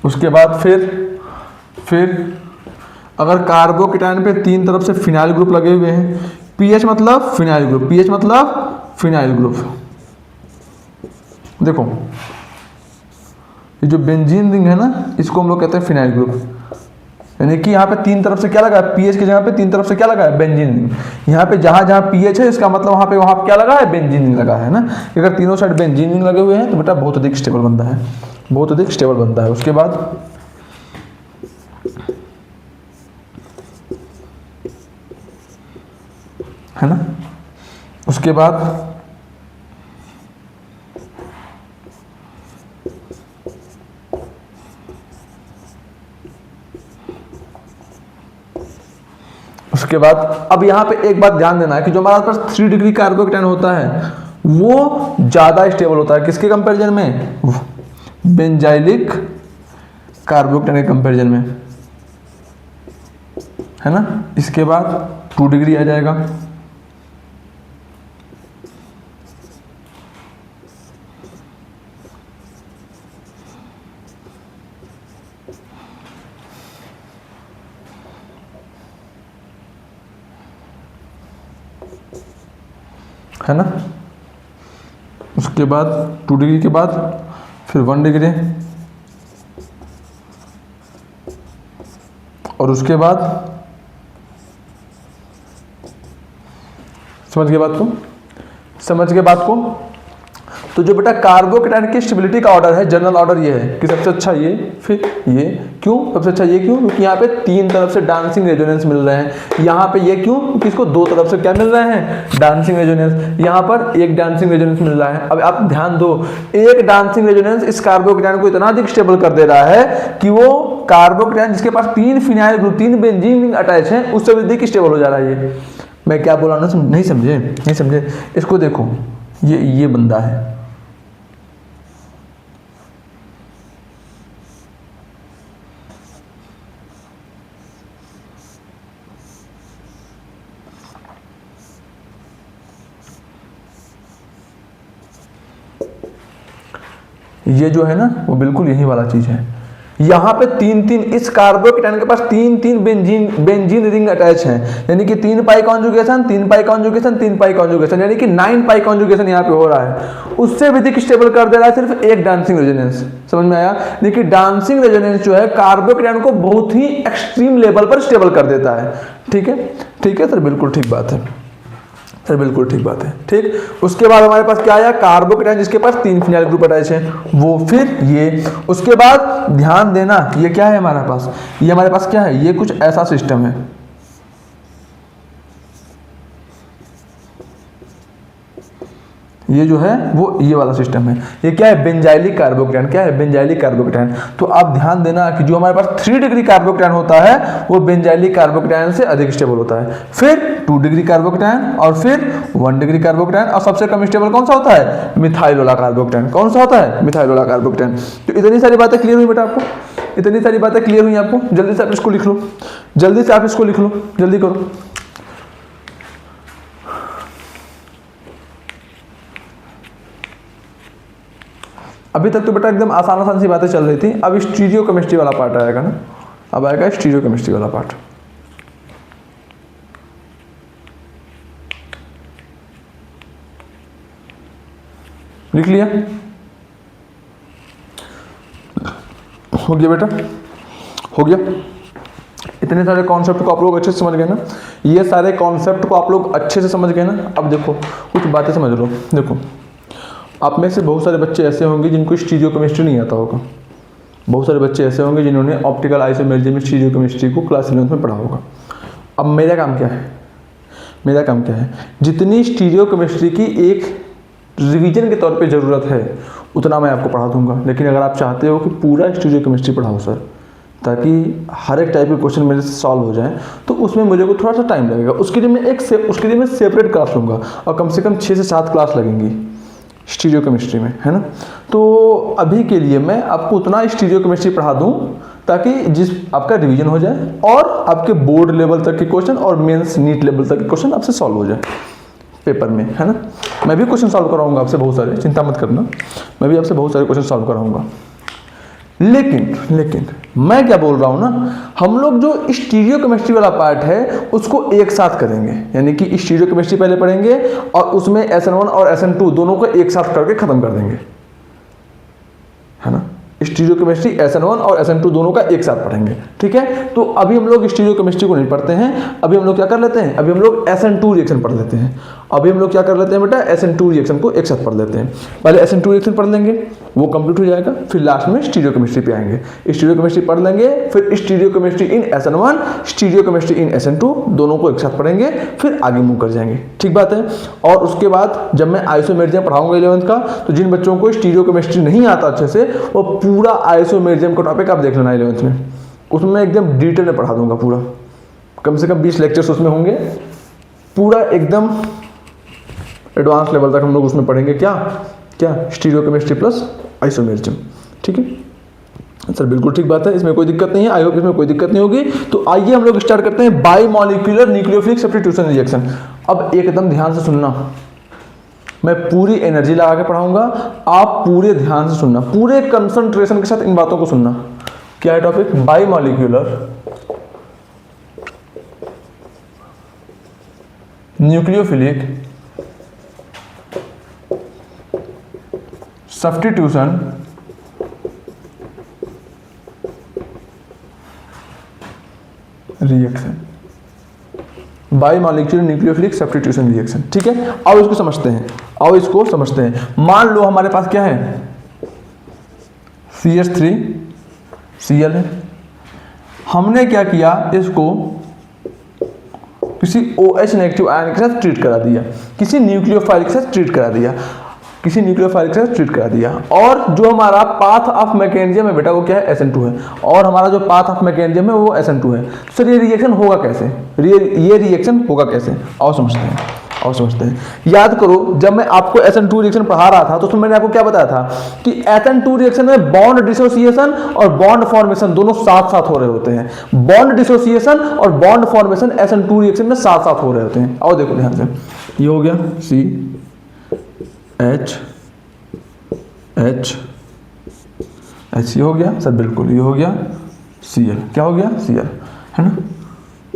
उसके बाद फिर अगर कार्बोकेटायन पे 3 तरफ से फिनाइल ग्रुप लगे हुए हैं, पीएच मतलब फिनाइल ग्रुप, पीएच मतलब फिनाइल ग्रुप। देखो ये जो बेंजीन रिंग है ना, इसको हम लोग कहते हैं फिनाइल ग्रुप। यानी कि यहाँ पे 3 तरफ से क्या लगा है, पीएच की जगह पे 3 तरफ से क्या लगा है, बेंजीन रिंग। यहाँ पे जहां जहां पीएच है, इसका मतलब वहां पे क्या लगा है, बेंजीन रिंग लगा है ना। अगर तीनों साइड बेंजीन रिंग लगे हुए हैं तो बेटा बहुत अधिक स्टेबल बनता है, बहुत अधिक स्टेबल बनता है। उसके बाद है ना, उसके बाद अब यहाँ पे एक बात ध्यान देना है कि जो हमारे पास 3 डिग्री कार्बोकेटायन होता है वो ज्यादा स्टेबल होता है। किसके कंपैरिजन में, बेंजाइलिक कार्बोकेटायन के कंपैरिजन में, है ना। इसके बाद 2 डिग्री आ जाएगा, है ना। उसके बाद 2 डिग्री के बाद फिर 1 डिग्री, और उसके बाद समझ गए बात को, समझ गए बात को। तो जो बेटा कार्बोकेटायन की स्टेबिलिटी का ऑर्डर है, जनरल ऑर्डर ये है कि सबसे अच्छा ये, फिर ये। क्यों सबसे अच्छा ये, क्यों? क्योंकि यहाँ पे 3 तरफ से डांसिंग रेजोनेंस मिल रहे हैं। यहाँ पे ये क्यों? क्योंकि इसको 2 तरफ से क्या मिल रहे हैं, डांसिंग रेजोनेंस। यहाँ पर एक डांसिंग रेजोनेंस मिल रहा है। अब आप ध्यान दो, एक डांसिंग रेजोनेंस इस कार्बोकेटायन को इतना अधिक स्टेबल कर दे रहा है कि वो कार्बोकेटायन जिसके पास 3 phenyl group, 3 benzene ring attach है, उससे भी अधिक स्टेबल हो जा रहा है। ये मैं क्या बोला ना, नहीं समझे, नहीं समझे। इसको देखो, ये बंदा है, ये जो है ना वो बिल्कुल यही वाला चीज है। यहाँ पे तीन तीन, इस कार्बोकेटाइन के पास तीन तीन बेंजीन रिंग अटैच हैं, यानी कि 3 पाई कॉन्जुगेशन, 3 पाई कॉन्जुगेशन, 3 पाई कॉन्जुगेशन, यानी कि 9 पाई कॉन्जुगेशन यहाँ पे हो रहा है। उससे भी अधिक स्टेबल कर दे रहा है सिर्फ एक डांसिंग रेजोनेंस। समझ में आया? देखिए डांसिंग रेजोनेंस जो है कार्बोकेटाइन को बहुत ही एक्सट्रीम लेवल पर स्टेबल कर देता है। ठीक है, ठीक है सर, बिल्कुल ठीक बात है सर, बिल्कुल ठीक बात है। ठीक, उसके बाद हमारे पास क्या आया? कार्बोकेटाइन जिसके पास 3 फिनाइल ग्रुप अटैच है वो, फिर ये, उसके बाद ध्यान देना ये क्या है हमारे पास, ये हमारे पास क्या है, ये कुछ ऐसा सिस्टम है। ये जो है वो ये वाला सिस्टम है। ये क्या है? Benzylic carbocation. क्या है? Benzylic carbocation. तो आप ध्यान देना कि जो हमारे पास 3 डिग्री कार्बोकेटाइन होता है वो बेंजाइलिक कार्बोकेटाइन से अधिक स्टेबल होता है, फिर 2 डिग्री कार्बोकेटाइन, और फिर 1 डिग्री कार्बोकेटाइन, और सबसे कम स्टेबल कौन सा होता है? मिथाइल वाला कार्बोकेटाइन। कौन सा होता है? मिथाइल वाला कार्बोकेटाइन। तो इतनी सारी बातें क्लियर हुई बेटा आपको? इतनी सारी बातें क्लियर हुई आपको? जल्दी से आप इसको लिख लो, जल्दी से आप इसको लिख लो, जल्दी करो। अभी तक तो बेटा एकदम आसान आसान सी बातें चल रही थी, अब स्टीरियो केमिस्ट्री वाला पार्ट आएगा ना, अब आएगा स्टीरियो केमिस्ट्री वाला पार्ट। लिख लिया? हो गया बेटा, हो गया। इतने सारे कॉन्सेप्ट को आप लोग अच्छे से समझ गए ना? ये सारे कॉन्सेप्ट को आप लोग अच्छे से समझ गए ना? अब देखो कुछ बातें समझ लो। देखो आप में से बहुत सारे बच्चे ऐसे होंगे जिनको स्टीरियो केमिस्ट्री नहीं आता होगा, बहुत सारे बच्चे ऐसे होंगे जिन्होंने ऑप्टिकल आइसोमेरिज्म में स्टीरियो केमिस्ट्री को क्लास 11 में पढ़ा होगा। अब मेरा काम क्या है? मेरा काम क्या है? जितनी स्टीरियो केमिस्ट्री की एक रिवीजन के तौर पे ज़रूरत है उतना मैं आपको पढ़ा दूंगा, लेकिन अगर आप चाहते हो कि पूरा स्टीरियो केमिस्ट्री पढ़ाओ सर, ताकि हर एक टाइप के क्वेश्चन मेरे से सॉल्व हो जाए, तो उसमें मुझे को थोड़ा सा टाइम लगेगा। उसके लिए मैं सेपरेट क्लास लूँगा, और कम से कम 6 से 7 क्लास लगेंगी स्टीरियो केमिस्ट्री में, है ना? तो अभी के लिए मैं आपको उतना स्टीरियो केमिस्ट्री पढ़ा दूं ताकि जिस आपका रिवीजन हो जाए और आपके बोर्ड लेवल तक के क्वेश्चन और मेंस नीट लेवल तक के क्वेश्चन आपसे सॉल्व हो जाए पेपर में, है ना? मैं भी क्वेश्चन सॉल्व कराऊंगा आपसे बहुत सारे, चिंता मत करना, मैं भी आपसे बहुत सारे क्वेश्चन सॉल्व कराऊंगा। लेकिन मैं क्या बोल रहा हूँ ना, हम लोग जो स्टीरियो केमिस्ट्री वाला पार्ट है उसको एक साथ करेंगे, यानी कि स्टीरियो केमिस्ट्री पहले पढ़ेंगे और उसमें SN1 और SN2 दोनों को एक साथ करके खत्म कर देंगे, है ना? स्टीरियो केमिस्ट्री SN1 और SN2 दोनों का एक साथ पढ़ेंगे, ठीक है? तो अभी हम लोग स्टीरियो केमिस्ट्री को नहीं पढ़ते हैं, अभी हम लोग क्या कर लेते हैं, अभी हम लोग SN2 रिएक्शन पढ़ लेते हैं। अभी हम लोग क्या कर लेते हैं बेटा, SN2 रिएक्शन को एक साथ पढ़ लेते हैं। पहले SN2 रिएक्शन पढ़ लेंगे, वो कंप्लीट हो जाएगा, फिर लास्ट में स्टीरियो केमिस्ट्री पे आएंगे। स्टीरियो केमिस्ट्री पढ़ लेंगे, फिर stereo chemistry in SN1, stereo chemistry in SN2 दोनों को एक साथ पढ़ेंगे, फिर आगे मूव कर जाएंगे, ठीक बात है? और उसके बाद जब मैं आइसोमेरिज्म पढ़ाऊंगा 11th का, तो जिन बच्चों को स्टीरियो केमिस्ट्री नहीं आता अच्छे से, वो पूरा आइसोमेरिज्म का टॉपिक आप देख लेना 11th में, उसमें मैं एकदम डिटेल में पढ़ा दूंगा पूरा, कम से कम 20 लेक्चर्स उसमें होंगे, पूरा एकदम एडवांस लेवल तक हम लोग उसमें पढ़ेंगे। क्या स्टीरियो केमिस्ट्री प्लस आइसोमेरिज्म, ठीक है सर? बिल्कुल ठीक बात है, इसमें कोई दिक्कत नहीं है, आई होप इसमें कोई दिक्कत नहीं होगी। तो आइए हम लोग स्टार्ट करते हैं by molecular nucleophilic substitution reaction. अब एकदम ध्यान से सुनना, मैं पूरी एनर्जी लगा के पढ़ाऊंगा, आप पूरे ध्यान से सुनना, पूरे कंसंट्रेशन के साथ इन बातों को सुनना। क्या है topic? By molecular nucleophilic substitution reaction, by molecular nucleophilic substitution reaction, ठीक है? आओ इसको समझते हैं, मान लो हमारे पास क्या है, CH3Cl है, हमने क्या किया, इसको किसी OH नेगेटिव आयन के साथ ट्रीट करा दिया, किसी न्यूक्लियोफाइल के साथ ट्रीट करा दिया, और जो हमारा पाथ ऑफ मैकेनिज्म है बेटा वो क्या है, SN2 है, और हमारा जो पाथ ऑफ मैकेनिज्म है वो SN2 है। सर ये रिएक्शन होगा कैसे, ये रिएक्शन होगा कैसे? आओ समझते हैं। याद करो, जब मैं आपको SN2 रिएक्शन पढ़ा रहा था तो उसमें मैंने आपको क्या बताया था कि SN2 रिएक्शन में बॉन्ड डिसोसिएशन और बॉन्ड फॉर्मेशन दोनों साथ साथ हो रहे होते हैं। बॉन्ड डिसोसिएशन और बॉन्ड फॉर्मेशन SN2 रिएक्शन में साथ साथ हो रहे होते हैं। आओ देखो ध्यान से, ये हो गया CH H ये हो गया सर, बिल्कुल ये हो गया Cl, क्या हो गया Cl, है ना,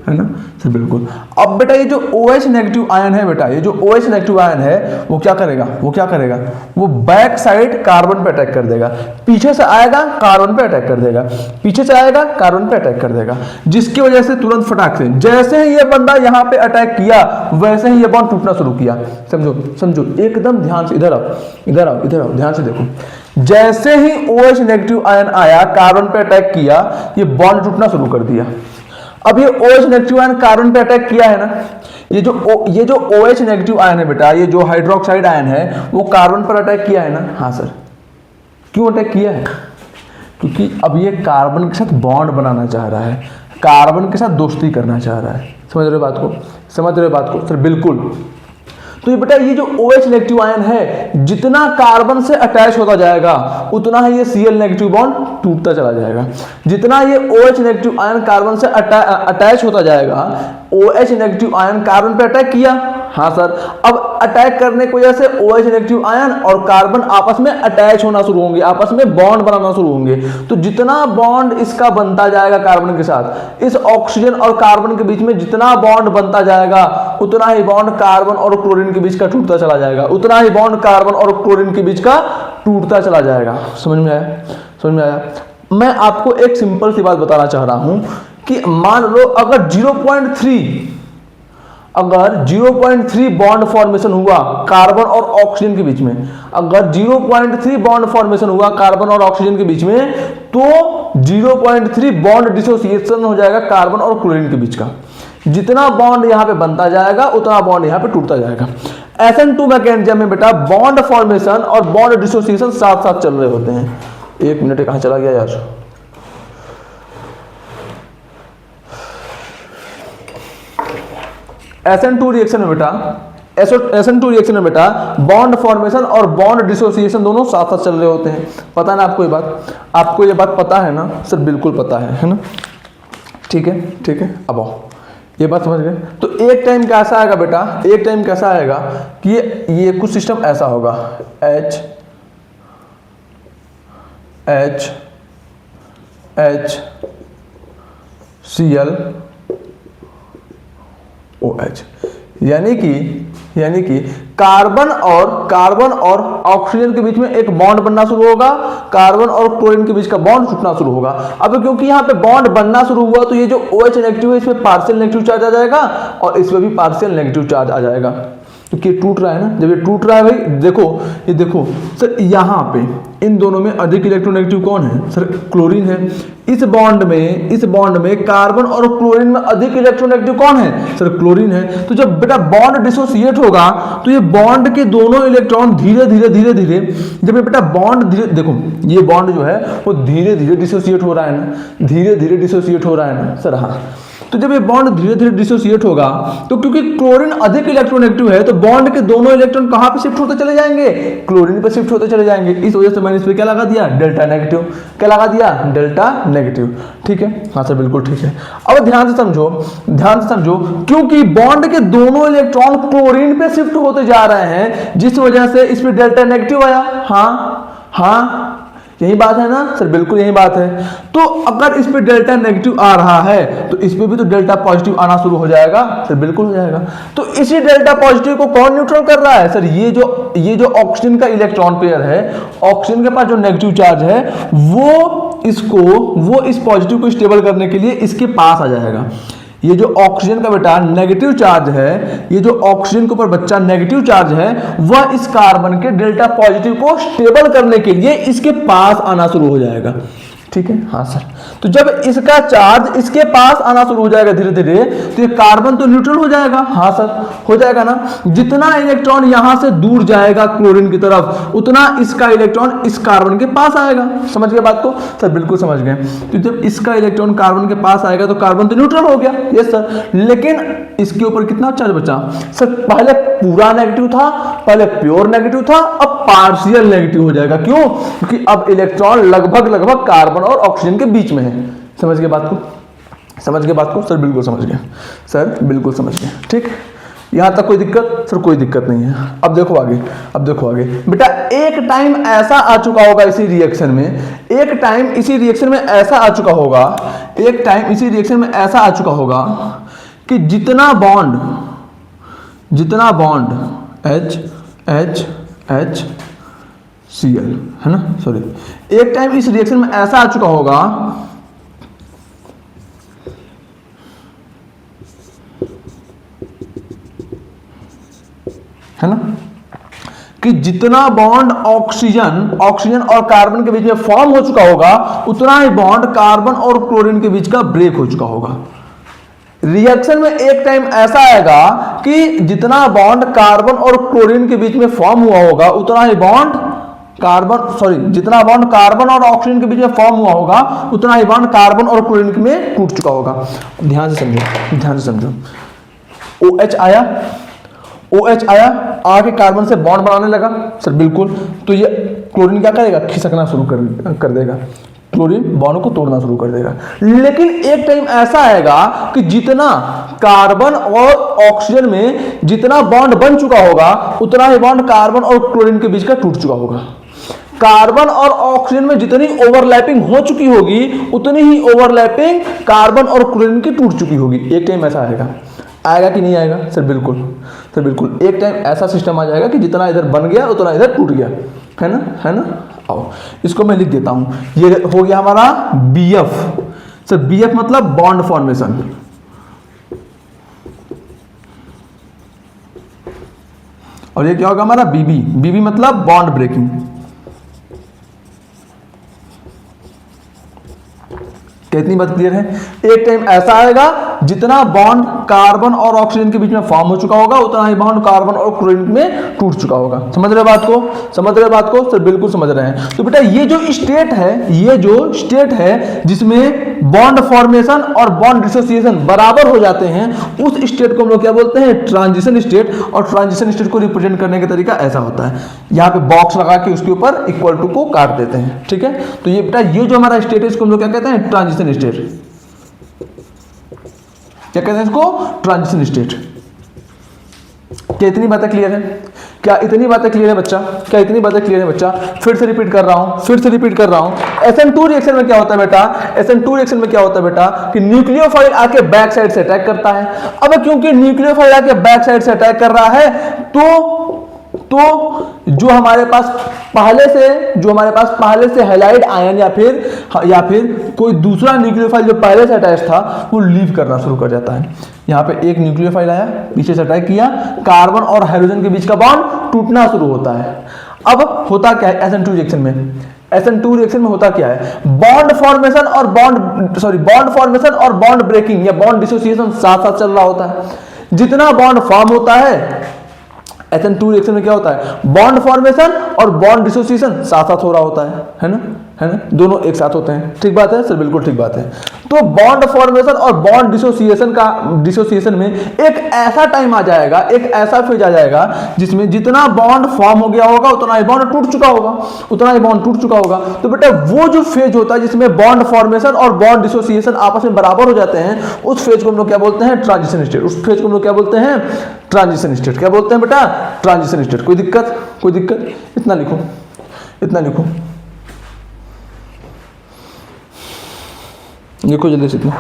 है ना सर, बिल्कुल। अब बेटा ये जो OH नेगेटिव आयन है बेटा, ये जो OH नेगेटिव आयन है वो क्या करेगा, वो क्या करेगा, वो बैक साइड कार्बन पे अटैक कर देगा, पीछे से आएगा कार्बन पे अटैक कर देगा, पीछे से आएगा कार्बन पे अटैक कर देगा, जिसकी वजह से तुरंत फटाक से जैसे ही ये बंदा यहाँ पे अटैक किया वैसे ही ये बॉन्ड टूटना शुरू किया। समझो समझो एकदम ध्यान से, इधर आओ इधर आओ इधर आओ, ध्यान से देखो। जैसे ही OH नेगेटिव आयन आया कार्बन पे अटैक किया, ये बॉन्ड टूटना शुरू कर दिया। अब ये OH नेगेटिव आयन कार्बन पे अटैक किया है ना, ये जो OH नेगेटिव आयन है बेटा, ये जो हाइड्रोक्साइड आयन है वो कार्बन पर अटैक किया है ना। हाँ सर, क्यों अटैक किया है, क्योंकि अब ये कार्बन के साथ बॉन्ड बनाना चाह रहा है, कार्बन के साथ दोस्ती करना चाह रहा है। समझ रहे हो बात को, समझ रहे हो बात को सर, बिल्कुल। तो ये बेटा ये जो OH नेगेटिव आयन है जितना कार्बन से अटैच होता जाएगा उतना ही ये Cl नेगेटिव बॉन्ड टूटता चला जाएगा। जितना ये OH नेगेटिव आयन कार्बन से अटैच होता जाएगा, OH नेगेटिव आयन कार्बन पे अटैक किया। हाँ सर, अब अटैक करने की वजह से OH नेगेटिव आयन और कार्बन आपस में अटैच होना शुरू होंगे, आपस में बॉन्ड बनाना शुरू होंगे। तो जितना बॉन्ड इसका बनता जाएगा कार्बन के साथ, इस ऑक्सीजन और कार्बन के बीच में जितना बॉन्ड बनता जाएगा उतना ही बॉन्ड कार्बन और क्लोरीन के बीच का टूटता चला जाएगा, उतना ही बॉन्ड कार्बन और क्लोरीन के बीच का टूटता चला जाएगा। समझ में आया, समझ में आया। मैं आपको एक सिंपल सी बात बताना चाह रहा हूं कि मान लो अगर 0.3 बॉन्ड फॉर्मेशन हुआ कार्बन और ऑक्सीजन के बीच में, अगर 0.3 बॉन्ड फॉर्मेशन हुआ कार्बन और ऑक्सीजन के बीच में, तो 0.3 बॉन्ड डिसोसिएशन हो जाएगा कार्बन और क्लोरीन के बीच का। जितना बॉन्ड यहां पे बनता जाएगा उतना बॉन्ड यहां पे टूटता जाएगा। SN2 मैकेनिज्म में बेटा बॉन्ड फॉर्मेशन और बॉन्ड डिसोसिएशन साथ साथ चल रहे होते हैं। एक मिनट, कहां चला गया यार। SN2 रिएक्शन में बेटा बॉन्ड फॉर्मेशन और बॉन्ड डिसोसिएशन दोनों साथ साथ चल रहे होते हैं। पता है ना आपको ये बात, आपको ये बात पता है ना सर, बिल्कुल पता है ना। ठीक है ठीक है, अब आओ, ये बात समझ गए। तो एक टाइम कैसा आएगा बेटा, एक टाइम कैसा आएगा कि ये कुछ सिस्टम ऐसा होगा, H H H Cl OH, यानी कि कार्बन और ऑक्सीजन के बीच में एक बॉन्ड बनना शुरू होगा, कार्बन और क्लोरीन के बीच का बॉन्ड टूटना शुरू होगा। अब क्योंकि यहाँ पे बॉन्ड बनना शुरू हुआ तो ये जो OH नेगेटिव है इसमें पार्शियल नेगेटिव चार्ज आ जाएगा और इसमें भी पार्शियल नेगेटिव चार्ज आ जाएगा, क्योंकि ये टूट रहा है ना। जब ये टूट रहा है भाई, ये देखो सर, यहाँ पे इन दोनों में अधिक इलेक्ट्रोनेगेटिव कौन है सर, क्लोरीन है। इस बॉन्ड में कार्बन और क्लोरीन में अधिक इलेक्ट्रोनेगेटिव कौन है सर, क्लोरीन है। तो जब बेटा बॉन्ड डिसोसिएट होगा तो ये बॉन्ड के दोनों इलेक्ट्रॉन धीरे धीरे जब ये बेटा बॉन्ड देखो ये बॉन्ड जो है वो धीरे धीरे डिसोसिएट हो रहा है ना, धीरे धीरे डिसोसिएट हो रहा है ना सर। हाँ, तो जब ये बॉन्ड धीरे धीरे डिसोसिएट होगा तो क्योंकि क्लोरीन अधिक इलेक्ट्रोनेगेटिव है तो बॉन्ड के दोनों इलेक्ट्रॉन कहां पे शिफ्ट होते चले जाएंगे, क्लोरीन पे शिफ्ट होते चले जाएंगे। इस वजह से मैंने इस पे क्या लगा दिया, डेल्टा नेगेटिव। क्या लगा दिया, डेल्टा नेगेटिव। ठीक है, हाँ सर बिल्कुल ठीक है। अब ध्यान से समझो, क्योंकि बॉन्ड के दोनों इलेक्ट्रॉन क्लोरीन पे शिफ्ट होते जा रहे हैं जिस वजह से इस पे डेल्टा नेगेटिव आया। हाँ यही बात है ना सर, बिल्कुल यही बात है। तो अगर इस पे डेल्टा नेगेटिव आ रहा है तो इस पे भी तो डेल्टा पॉजिटिव आना शुरू हो जाएगा सर, बिल्कुल हो जाएगा। तो इसी डेल्टा पॉजिटिव को कौन न्यूट्रल कर रहा है सर, ये जो ऑक्सीजन का इलेक्ट्रॉन पेयर है, ऑक्सीजन के पास जो नेगेटिव चार्ज है वो इस पॉजिटिव को स्टेबल करने के लिए इसके पास आ जाएगा। ये जो ऑक्सीजन का बेटा नेगेटिव चार्ज है, ये जो ऑक्सीजन के ऊपर बच्चा नेगेटिव चार्ज है, वह इस कार्बन के डेल्टा पॉजिटिव को स्टेबल करने के लिए इसके पास आना शुरू हो जाएगा। ठीक है, हाँ सर। तो जब इसका चार्ज इसके पास आना शुरू हो जाएगा धीरे धीरे तो ये कार्बन तो न्यूट्रल हो जाएगा। हाँ सर, हो जाएगा ना। जितना इलेक्ट्रॉन यहां से दूर जाएगा क्लोरीन की तरफ उतना इसका इलेक्ट्रॉन इस कार्बन के पास आएगा। समझ गए बात को सर, बिल्कुल समझ गए। तो जब इसका इलेक्ट्रॉन कार्बन के पास आएगा तो कार्बन तो न्यूट्रल हो गया, यस सर। लेकिन इसके ऊपर कितना चार्ज बचा सर, पहले पूरा नेगेटिव था, पहले प्योर नेगेटिव था, अब पार्शियल नेगेटिव हो जाएगा। क्यों, क्योंकि अब इलेक्ट्रॉन लगभग कार्बन और ऑक्सीजन के बीच में है। समझ गए बात को, सर, बिल्कुल समझ गए सर, बिल्कुल समझ गए। ठीक, यहां तक कोई दिक्कत? सर कोई दिक्कत नहीं है। अब देखो आगे, अब देखो आगे बेटा, एक टाइम ऐसा आ चुका होगा इसी रिएक्शन में, एक टाइम इसी रिएक्शन में ऐसा आ चुका होगा, एक टाइम इसी रिएक्शन में ऐसा आ चुका होगा कि जितना bond H H H Cl है ना, सॉरी, एक टाइम इस रिएक्शन में ऐसा आ चुका होगा है ना, कि जितना बॉन्ड ऑक्सीजन और कार्बन के बीच में फॉर्म हो चुका होगा, उतना ही बॉन्ड कार्बन और क्लोरीन के बीच का ब्रेक हो चुका होगा। रिएक्शन में एक टाइम ऐसा आएगा कि जितना बॉन्ड कार्बन और क्लोरीन के बीच में फॉर्म हुआ होगा, उतना ही बॉन्ड जितना बॉन्ड कार्बन और ऑक्सीजन के बीच में फॉर्म हुआ होगा, उतना ही बॉन्ड कार्बन और क्लोरीन में टूट चुका होगा। ध्यान से समझो, OH आया, आके कार्बन से बॉन्ड बनाने लगा, सर बिल्कुल, तो ये क्लोरीन क्या करेगा? खिसकना शुरू कर देगा, क्लोरीन बॉन्ड को तोड़ना शुरू कर देगा। लेकिन एक टाइम ऐसा आएगा कि जितना कार्बन और ऑक्सीजन में जितना बॉन्ड बन चुका होगा, उतना ही बॉन्ड कार्बन और क्लोरीन के बीच का टूट चुका होगा। कार्बन और ऑक्सीजन में जितनी ओवरलैपिंग हो चुकी होगी, उतनी ही ओवरलैपिंग कार्बन और क्लोरीन की टूट चुकी होगी। एक टाइम ऐसा आएगा कि नहीं आएगा? सर बिल्कुल, सर बिल्कुल, एक टाइम ऐसा सिस्टम आ जाएगा कि जितना इधर बन गया उतना इधर टूट गया, है ना। आओ इसको मैं लिख देता हूं, ये हो गया हमारा BF। सर BF मतलब बॉन्ड फॉर्मेशन, और ये क्या होगा हमारा BB मतलब बॉन्ड ब्रेकिंग। कितनी बात क्लियर है? एक टाइम ऐसा आएगा जितना बॉन्ड कार्बन और ऑक्सीजन के बीच में फॉर्म हो चुका होगा, उतना ही बॉन्ड कार्बन और क्लोरीन में टूट चुका होगा। समझ रहे बात को? सर बिल्कुल समझ रहे हैं। तो बेटा ये जो स्टेट है जिसमें बॉन्ड फॉर्मेशन और बॉन्ड डिसोसिएशन बराबर हो जाते हैं, उस स्टेट को हम लोग क्या बोलते हैं? Transition state. और ट्रांजिशन स्टेट को रिप्रेजेंट करने का तरीका ऐसा होता है, यहाँ पे बॉक्स लगा के उसके ऊपर इक्वल टू को काट देते हैं, ठीक है। तो ये बेटा ये जो हमारा स्टेट है, इसको हम लोग क्या कहते हैं? Transition state. क्या कहते हैं इसको? Transition state. क्या इतनी बातें क्लियर है? क्या इतनी बातें क्लियर है बच्चा? फिर से रिपीट कर रहा हूं। SN2 रिएक्शन में क्या होता है बेटा? कि न्यूक्लियोफाइल आके बैक साइड से अटैक करता है। अब क्योंकि न्यूक्लियोफाइल आके बैक साइड से अटैक कर रहा है, तो जो हमारे पास पहले से हैलाइड आयन या फिर कोई दूसरा न्यूक्लियोफाइल जो पहले से अटैच था, वो लीव करना शुरू कर जाता है। यहाँ पे एक न्यूक्लियोफाइल आया, पीछे से अटैक किया, कार्बन और हाइड्रोजन के बीच का बॉन्ड टूटना शुरू होता है। अब होता क्या है SN2 रिएक्शन में? होता क्या है? बॉन्ड फॉर्मेशन और बॉन्ड ब्रेकिंग या बॉन्ड डिसोसिएशन साथ साथ चल रहा होता है। जितना बॉन्ड फॉर्म होता है, SN2 रिएक्शन में क्या होता है? बॉन्ड फॉर्मेशन और बॉन्ड डिसोसिएशन साथ साथ हो रहा होता है ना, दोनों एक साथ होते हैं। ठीक बात है सर, बिल्कुल ठीक बात है। तो बॉन्ड फॉर्मेशन और बॉन्ड डिसोसिएशन में एक ऐसा टाइम आ जाएगा, एक ऐसा फेज आ जाएगा जिसमें जितना बॉन्ड फॉर्म हो गया होगा, उतना ही बॉन्ड टूट चुका होगा। तो बेटा वो जो फेज होता है जिसमें बॉन्ड फॉर्मेशन और बॉन्ड डिसोसिएशन आपस में बराबर हो जाते हैं, उस फेज को हम लोग क्या बोलते हैं? Transition state. क्या बोलते हैं बेटा? Transition state. कोई दिक्कत? इतना लिखो। लिखो जल्दी से इतना।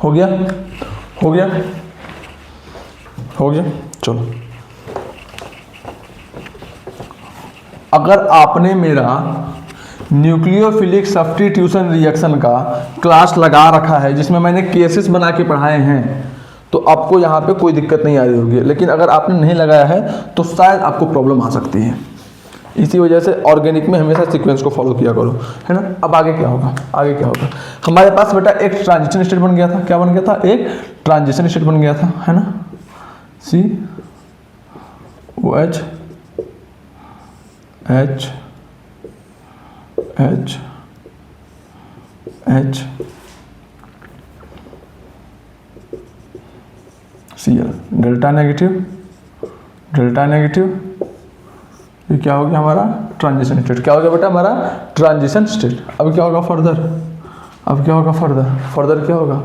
हो गया? चलो, अगर आपने मेरा न्यूक्लियोफिलिक सब्स्टिट्यूशन रिएक्शन का क्लास लगा रखा है जिसमें मैंने केसेस बना के पढ़ाए हैं, तो आपको यहाँ पे कोई दिक्कत नहीं आ रही होगी। लेकिन अगर आपने नहीं लगाया है तो शायद आपको प्रॉब्लम आ सकती है। इसी वजह से ऑर्गेनिक में हमेशा सीक्वेंस को फॉलो किया करो, है ना। अब आगे क्या होगा? हमारे पास बेटा एक ट्रांजिशन स्टेट बन गया था। क्या बन गया था? एक ट्रांजिशन स्टेट बन गया था, है ना। COH Cl, delta negative, delta negative, ये क्या हो गया हमारा ट्रांजिशन स्टेट। क्या हो गया बेटा हमारा ट्रांजिशन स्टेट। अब क्या होगा फर्दर, अब क्या होगा फर्दर, फर्दर क्या होगा,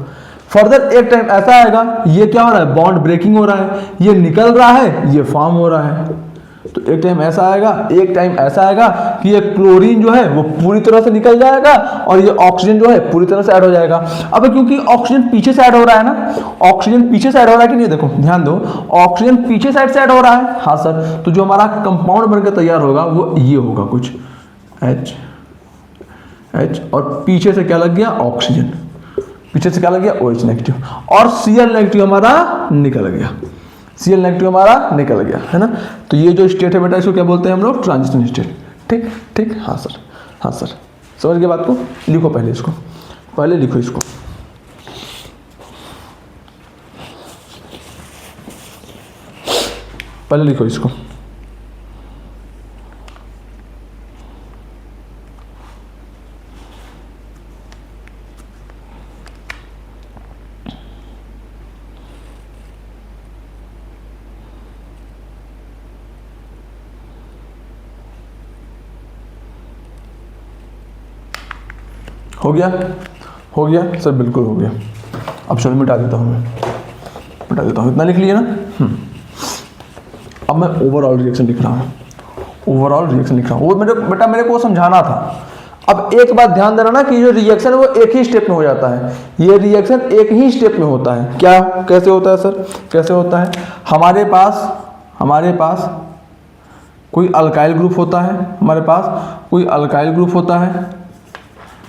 फर्दर एक टाइम ऐसा आएगा, ये क्या हो रहा है, बॉन्ड ब्रेकिंग हो रहा है, ये निकल रहा है, ये फॉर्म हो रहा है। तो एक टाइम ऐसा आएगा, एक टाइम ऐसा आएगा कि ये क्लोरीन जो है वो पूरी तरह से निकल जाएगा और ये ऑक्सीजन जो है पूरी तरह से ऐड हो जाएगा। अब क्योंकि ऑक्सीजन पीछे से ऐड हो रहा है ना, ऑक्सीजन पीछे से ऐड हो रहा है कि नहीं, देखो ध्यान दो, ऑक्सीजन पीछे साइड से ऐड हो रहा है, हाँ सर। तो जो हमारा कंपाउंड बनकर तैयार होगा वो ये होगा कुछ H और पीछे से क्या लग गया, ऑक्सीजन, पीछे से क्या लग गया OH नेगेटिव, और Cl नेगेटिव हमारा निकल गया, Cl नेगेटिव हमारा निकल गया, है ना। तो ये जो स्टेट है बेटा इसको क्या बोलते हैं हम लोग, ट्रांजिशन स्टेट। ठीक ठीक, हाँ सर, हाँ सर, समझ गए बात को। लिखो पहले इसको, पहले लिखो इसको, पहले लिखो इसको। हो गया, हो गया सर, बिल्कुल हो गया। अब चलो मिटा देता हूँ, मैं मिटा देता हूँ, इतना लिख लिया ना। अब मैं ओवरऑल रिएक्शन लिख रहा हूँ, ओवरऑल रिएक्शन लिख रहा हूँ। वो मेरे बेटा मेरे को समझाना था। अब एक बात ध्यान देना ना कि जो रिएक्शन है वो एक ही स्टेप में हो जाता है, ये रिएक्शन एक ही स्टेप में होता है। क्या, कैसे होता है सर, कैसे होता है, हमारे पास कोई अल्काइल ग्रुप होता है, हमारे पास कोई अल्काइल ग्रुप होता है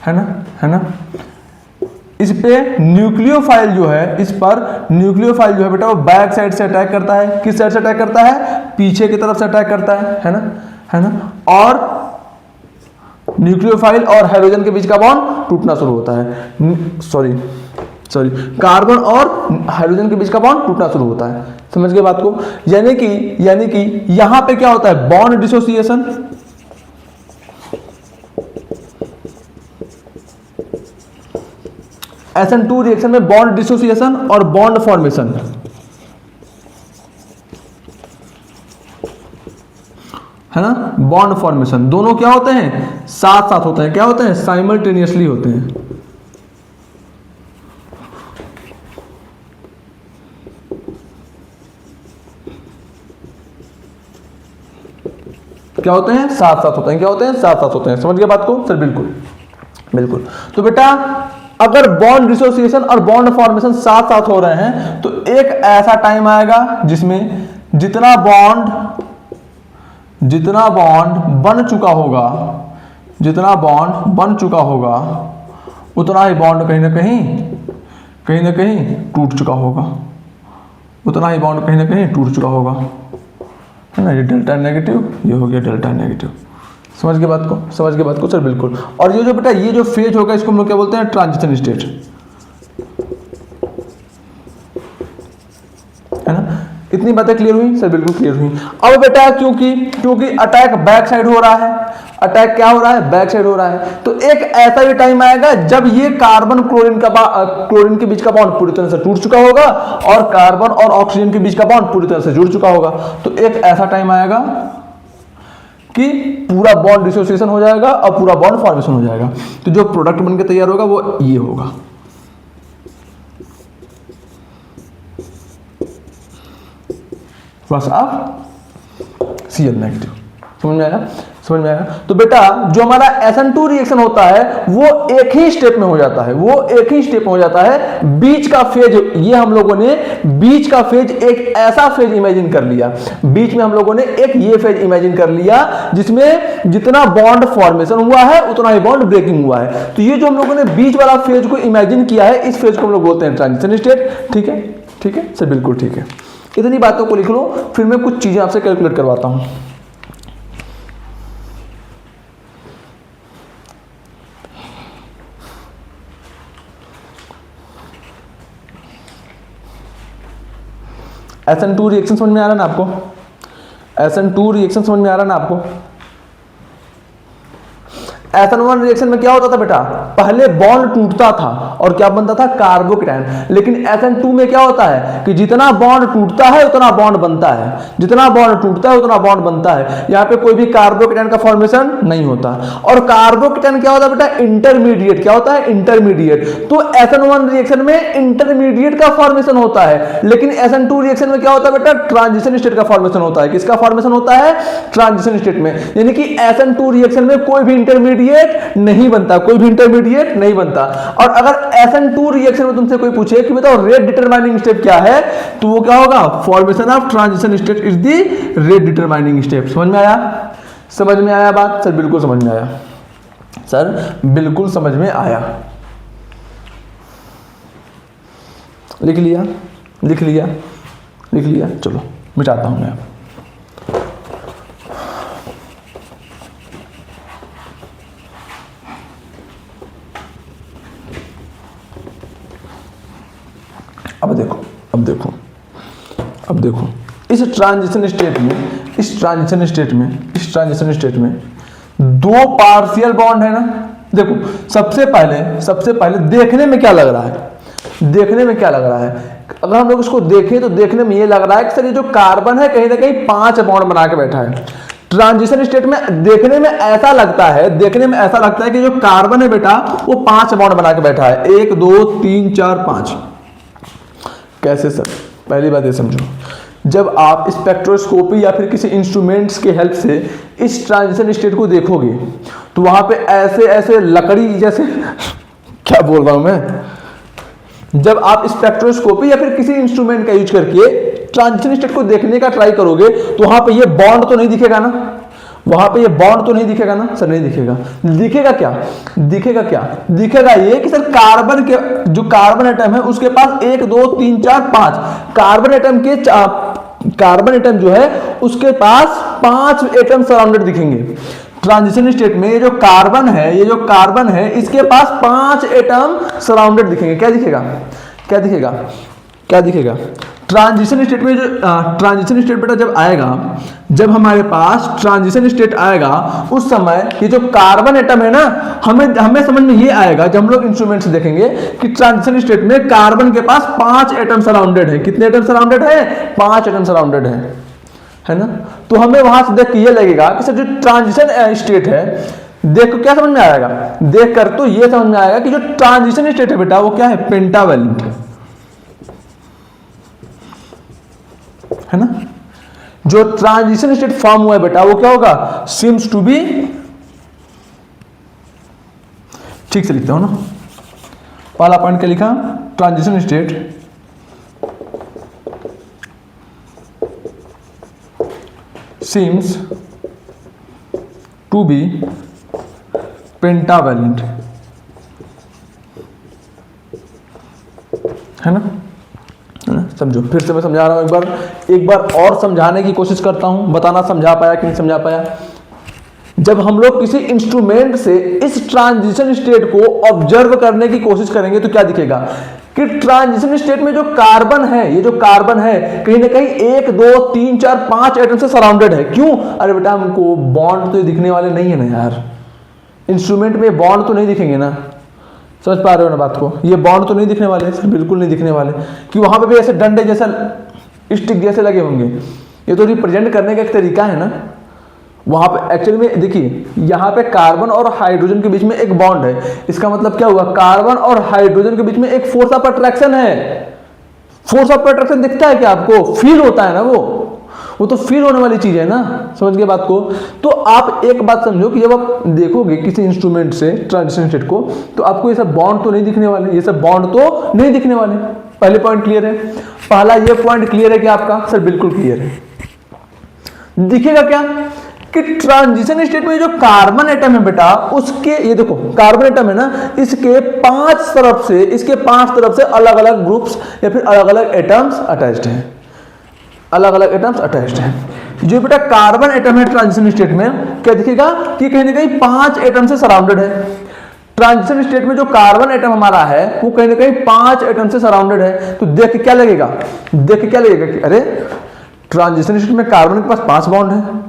ना, है ना। इस पे न्यूक्लियोफाइल जो है, इस पर न्यूक्लियोफाइल जो है बेटा वो बैक साइड से अटैक करता है। किस साइड से अटैक करता है, पीछे की तरफ से अटैक करता है ना, है ना। और न्यूक्लियोफाइल और हाइड्रोजन के बीच का बॉन्ड टूटना शुरू होता है, सॉरी कार्बन और हाइड्रोजन के बीच का बॉन्ड टूटना शुरू होता है। समझ गए बात को। यानी कि यहां पे क्या होता है, बॉन्ड डिसोसिएशन, SN2 रिएक्शन में बॉन्ड डिसोसिएशन और बॉन्ड फॉर्मेशन, है ना। बॉन्ड फॉर्मेशन दोनों क्या होते हैं, साथ साथ होते हैं। क्या होते हैं, साइमल्टेनियसली होते हैं। क्या होते हैं, साथ साथ होते हैं। क्या होते हैं, साथ साथ होते हैं। समझ गए बात को सर, बिल्कुल बिल्कुल। तो बेटा अगर बॉन्ड डिसोसिएशन और बॉन्ड फॉर्मेशन साथ साथ हो रहे हैं तो एक ऐसा टाइम आएगा जिसमें जितना बॉन्ड बन चुका होगा, जितना बॉन्ड बन चुका होगा उतना ही बॉन्ड कहीं ना कहीं टूट चुका होगा, उतना ही बॉन्ड कहीं ना कहीं टूट चुका होगा, है ना। ये डेल्टा नेगेटिव, ये हो गया डेल्टा नेगेटिव। समझ के बात को, समझ के बात को सर, बिल्कुल। और ये जो बेटा ये जो फेज होगा इसको हम लोग क्या बोलते हैं, ट्रांजिशन स्टेट, है ना। इतनी बातें क्लियर हुई सर, बिल्कुल क्लियर हुई। अब बेटा क्योंकि अटैक बैक साइड हो रहा है, अटैक क्या हो रहा है, बैक साइड हो रहा है, तो एक ऐसा भी टाइम आएगा जब ये कार्बन क्लोरीन के बीच का बॉन्ड पूरी तरह से टूट चुका होगा और कार्बन और ऑक्सीजन के बीच का बॉन्ड पूरी तरह से जुड़ चुका होगा। तो एक ऐसा टाइम आएगा कि पूरा बॉन्ड डिसोसिएशन हो जाएगा और पूरा बॉन्ड फॉर्मेशन हो जाएगा। तो जो प्रोडक्ट बनके तैयार होगा वो ये होगा। बस आप Cl नेगेटिव, समझ में आया, समझ में आया। तो बेटा जो हमारा SN2 रिएक्शन होता है वो एक ही स्टेप में हो जाता है, वो एक ही स्टेप में हो जाता है। बीच का फेज, ये हम लोगों ने बीच का फेज एक ऐसा फेज इमेजिन कर लिया, बीच में हम लोगों ने एक ये फेज इमेजिन कर लिया जिसमें जितना बॉन्ड फॉर्मेशन हुआ है उतना ही बॉन्ड ब्रेकिंग हुआ है। तो ये जो हम लोगों ने बीच वाला फेज को इमेजिन किया है, इस फेज को हम लोग बोलते हैं ट्रांजिशन स्टेट। ठीक है, ठीक है सर, बिल्कुल ठीक है। इतनी बातों को लिख लो, फिर मैं कुछ चीजें आपसे कैलकुलेट करवाता हूं। SN2 रिएक्शन समझ में आ रहा है ना आपको, SN2 रिएक्शन समझ में आ रहा है ना आपको। SN1 रिएक्शन में क्या होता था बेटा, पहले बॉन्ड टूटता था और क्या बनता था, कार्बोकेटायन। लेकिन SN2 में क्या होता है कि जितना बॉन्ड टूटता है उतना बॉन्ड बनता है, जितना बॉन्ड टूटता है उतना बॉन्ड बनता है। यहाँ पे कोई भी कार्बोकेटायन का फॉर्मेशन नहीं होता। और कार्बोकेटायन क्या होता है बेटा, इंटरमीडिएट। क्या होता है, इंटरमीडिएट। तो SN1 रिएक्शन में इंटरमीडिएट का फॉर्मेशन होता है, लेकिन SN2 रिएक्शन में क्या होता है बेटा, ट्रांजिशन स्टेट का फॉर्मेशन होता है। किसका फॉर्मेशन होता है, ट्रांजिशन स्टेट में। यानी कि SN2 रिएक्शन में कोई भी इंटरमीडिएट नहीं बनता, कोई भी इंटरमीडिएट नहीं बनता। और अगर SN2 रिएक्शन में तुमसे कोई पूछे कि बताओ रेट डिटरमाइनिंग स्टेप क्या है, तो वो क्या होगा, formation of transition state is the rate determining step. समझ में आया, समझ में आया बात सर? बिल्कुल समझ में आया सर, बिल्कुल समझ में आया। लिख लिया, लिख लिया, लिख लिया। चलो मिटाता हूं मैं। अब देखो, अब देखो, अब देखो, इस ट्रांजिशन स्टेट में, इस ट्रांजिशन स्टेट में, इस ट्रांजिशन स्टेट में दो पार्शियल बॉन्ड है ना। देखो सबसे पहले देखने में क्या लग रहा है, देखने में क्या लग रहा है, अगर हम लोग इसको देखें तो देखने में ये लग रहा है कि सर ये जो कार्बन है कहीं ना कहीं 5 बॉन्ड बना के बैठा है। ट्रांजिशन स्टेट में देखने में ऐसा लगता है, देखने में ऐसा लगता है कि जो कार्बन है बेटा वो 5 बॉन्ड बना के बैठा है, 1 2 3 4 5। कैसे सर? पहली बात ये समझो, जब आप स्पेक्ट्रोस्कोपी या फिर किसी इंस्ट्रूमेंट्स के हेल्प से इस ट्रांजिशन स्टेट को देखोगे तो वहां पे ऐसे ऐसे लकड़ी जैसे क्या बोल रहा हूं मैं, जब आप स्पेक्ट्रोस्कोपी या फिर किसी इंस्ट्रूमेंट का यूज करके ट्रांजिशन स्टेट को देखने का ट्राई करोगे तो वहां पे ये बॉन्ड तो नहीं दिखेगा ना, वहां पे ये बॉन्ड तो नहीं दिखेगा ना सर? नहीं दिखेगा। दिखेगा क्या, दिखेगा क्या, दिखेगा ये कि सर कार्बन के जो कार्बन एटम है उसके पास 1 2 3 4 5 कार्बन एटम के कार्बन एटम जो है उसके पास 5 एटम सराउंडेड दिखेंगे। ट्रांजिशन स्टेट में ये जो कार्बन है, ये जो कार्बन है इसके पास 5 एटम सराउंडेड दिखेंगे। क्या दिखेगा, क्या दिखेगा, क्या दिखेगा? ट्रांजिशन स्टेट में जो ट्रांजिशन स्टेट बेटा जब आएगा, जब हमारे पास ट्रांजिशन स्टेट आएगा उस समय ये जो कार्बन एटम है ना, हमें समझ में ये आएगा जब हम लोग इंस्ट्रूमेंट से देखेंगे कि ट्रांजिशन स्टेट में कार्बन के पास 5 एटम सराउंडेड है। कितने एटम सराउंडेड है? 5 एटम सराउंडेड है ना। तो हमें वहां से देख के ये लगेगा कि सर जो ट्रांजिशन स्टेट है, देख को क्या समझ में आएगा, देख कर तो ये समझ में आएगा कि जो ट्रांजिशन स्टेट है बेटा वो क्या है, पेंटावैलेंट है ना। जो ट्रांजिशन स्टेट फॉर्म हुआ है बेटा वो क्या होगा, सीम्स टू बी, ठीक से लिखता हूं ना, पहला पॉइंट क्या लिखा, transition state seems to be pentavalent है ना, समझो। फिर से मैं समझा रहा हूं, एक बार और समझाने की कोशिश करता हूं, बताना समझा पाया कि नहीं समझा पाया। जब हम लोग किसी इंस्ट्रूमेंट से इस ट्रांजिशन स्टेट को ऑब्जर्व करने की कोशिश करेंगे तो क्या दिखेगा कि ट्रांजिशन स्टेट में जो कार्बन है, ये जो कार्बन है कहीं ना कहीं 1 2 3 4 5 एटम से सराउंडेड है। क्यों? अरे बेटा हमको बॉन्ड तो दिखने वाले नहीं है ना यार, इंस्ट्रूमेंट में बॉन्ड तो नहीं दिखेंगे ना, समझ पा रहे हो ना बात को? ये बॉन्ड तो नहीं दिखने वाले, बिल्कुल नहीं दिखने वाले, कि वहां पे भी ऐसे डंडे जैसा स्टिक जैसे लगे होंगे। ये तो रिप्रेजेंट करने का एक तरीका है ना। वहां पे एक्चुअली में देखिए, यहाँ पे कार्बन और हाइड्रोजन के बीच में एक बॉन्ड है, इसका मतलब क्या हुआ, कार्बन और हाइड्रोजन के बीच में एक फोर्स ऑफ अट्रैक्शन है। फोर्स ऑफ अट्रैक्शन दिखता है क्या आपको? फील होता है ना, वो तो फील होने वाली चीज है ना, समझ गए बात को? तो आप एक बात समझो कि जब आप देखोगे किसी इंस्ट्रूमेंट से ट्रांजिशन स्टेट को तो आपको ये सब बॉन्ड तो नहीं दिखने वाले, ये सब बॉन्ड तो नहीं दिखने वाले। पहले पॉइंट क्लियर है, पहला ये पॉइंट क्लियर है कि आपका सर बिल्कुल क्लियर है। दिखेगा क्या कि ट्रांजिशन स्टेट में जो कार्बन एटम है बेटा उसके, ये देखो कार्बन एटम है ना, इसके 5 तरफ से अलग अलग ग्रुप्स या फिर अलग अलग एटम्स अटैच्ड हैं, अलग अलग एटम्स अटैच्ड हैं। जो बेटा कार्बन एटम है ट्रांजिशन स्टेट में क्या दिखेगा कि कहीं ना कहीं 5 एटम से सराउंडेड है। ट्रांजिशन स्टेट में जो कार्बन एटम हमारा है वो कहीं ना कहीं 5 एटम से सराउंडेड है। तो देख के क्या लगेगा, देख के क्या लगेगा कि अरे ट्रांजिशन स्टेट में कार्बन के पास 5 बॉन्ड है,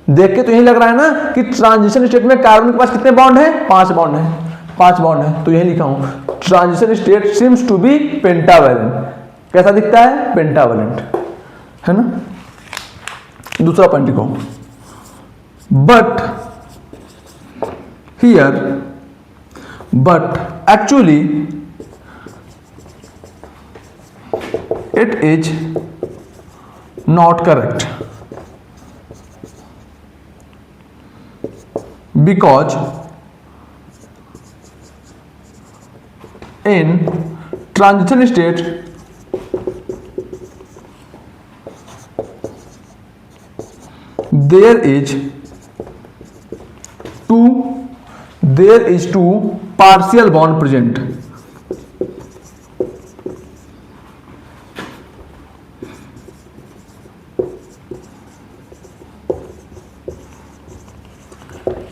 देख के तो यही लग रहा है ना कि ट्रांजिशन स्टेट में कार्बन के पास कितने बॉन्ड है, 5 बॉन्ड है, 5 बॉन्ड है, तो यही लिखा हूं transition state seems to be pentavalent. कैसा दिखता है, पेंटावैलेंट, है ना। दूसरा पॉइंट लिखो, but here, but actually it is not correct because in transition state there is two partial bond present.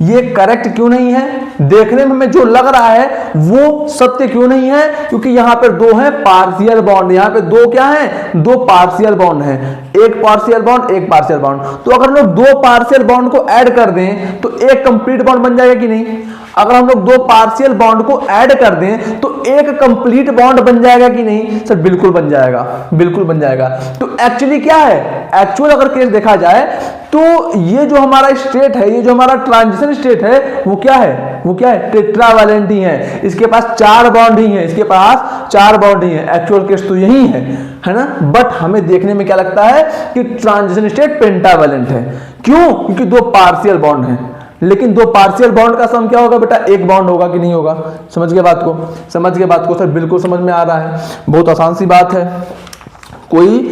ये करेक्ट क्यों नहीं है, देखने में हमें जो लग रहा है वो सत्य क्यों नहीं है, क्योंकि यहां पर दो है पार्शियल बॉन्ड, यहां पे दो क्या है, दो पार्शियल बॉन्ड है, एक पार्शियल बॉन्ड एक पार्शियल बॉन्ड। तो अगर हम लोग दो पार्शियल बॉन्ड को ऐड कर दें तो एक कंप्लीट बॉन्ड बन जाएगा कि नहीं। अगर हम लोग दो पार्शियल बॉन्ड को ऐड कर दें तो एक कंप्लीट बॉन्ड बन जाएगा कि नहीं, सर बिल्कुल बन जाएगा, बिल्कुल बन जाएगा। तो एक्चुअली क्या है, एक्चुअल अगर केस देखा जाए तो ये जो हमारा स्टेट है, ये जो हमारा ट्रांजिशन स्टेट है वो क्या है, वो क्या है, टेट्रावैलेंट ही है। इसके पास 4 बॉन्ड ही है, इसके पास 4 बॉन्ड ही है। एक्चुअल केस तो यही है ना। बट हमें देखने में क्या लगता है कि ट्रांजिशन स्टेट पेंटावैलेंट है। क्यों, क्योंकि दो पार्शियल बॉन्ड है। लेकिन दो पार्शियल बॉन्ड का सम क्या होगा बेटा, एक बॉन्ड होगा कि नहीं होगा। समझ गए बात को, समझ गए बात को सर, बिल्कुल समझ में आ रहा है। बहुत आसान सी बात है, कोई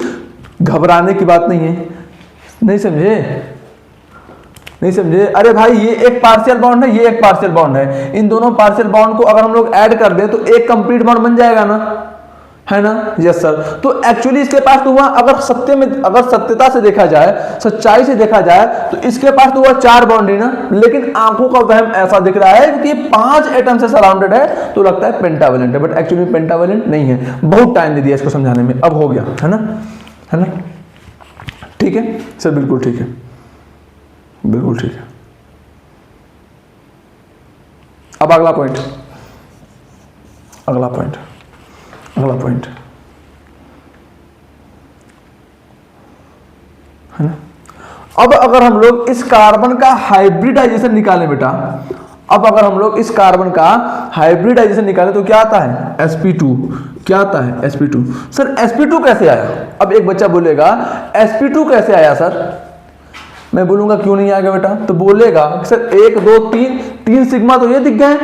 घबराने की बात नहीं है। नहीं समझे, नहीं समझे, अरे भाई ये एक पार्शियल बॉन्ड है, ये एक पार्शियल बॉन्ड है, इन दोनों पार्शियल बॉन्ड को अगर हम लोग ऐड कर दें तो एक कंप्लीट बॉन्ड बन जाएगा ना, है ना। Yes sir. तो एक्चुअली इसके पास तो हुआ, अगर सत्य में, अगर सत्यता से देखा जाए, सच्चाई से देखा जाए तो इसके पास तो हुआ 4 बॉन्ड ही ना। लेकिन आंखों का वहम ऐसा दिख रहा है कि 5 एटम से सराउंडेड है तो लगता है पेंटावैलेंट है, बट एक्चुअली पेंटावैलेंट नहीं है। बहुत टाइम दे दिया इसको समझाने में, अब हो गया, है ना, है ना। ठीक है सर, बिल्कुल ठीक है, बिल्कुल ठीक है। अब अगला पॉइंट, अगला पॉइंट, अगला पॉइंट, है ना। अब अगर हम लोग इस कार्बन का हाइब्रिडाइजेशन निकालें बेटा, अब अगर हम लोग इस कार्बन का हाइब्रिडाइजेशन निकालें तो क्या आता है, sp2। क्या आता है, sp2। सर sp2 कैसे आया। अब एक बच्चा बोलेगा sp2 कैसे आया सर, मैं बोलूंगा क्यों नहीं आएगा बेटा, तो बोलेगा सर 1 2 3 3 सिग्मा तो ये दिख गए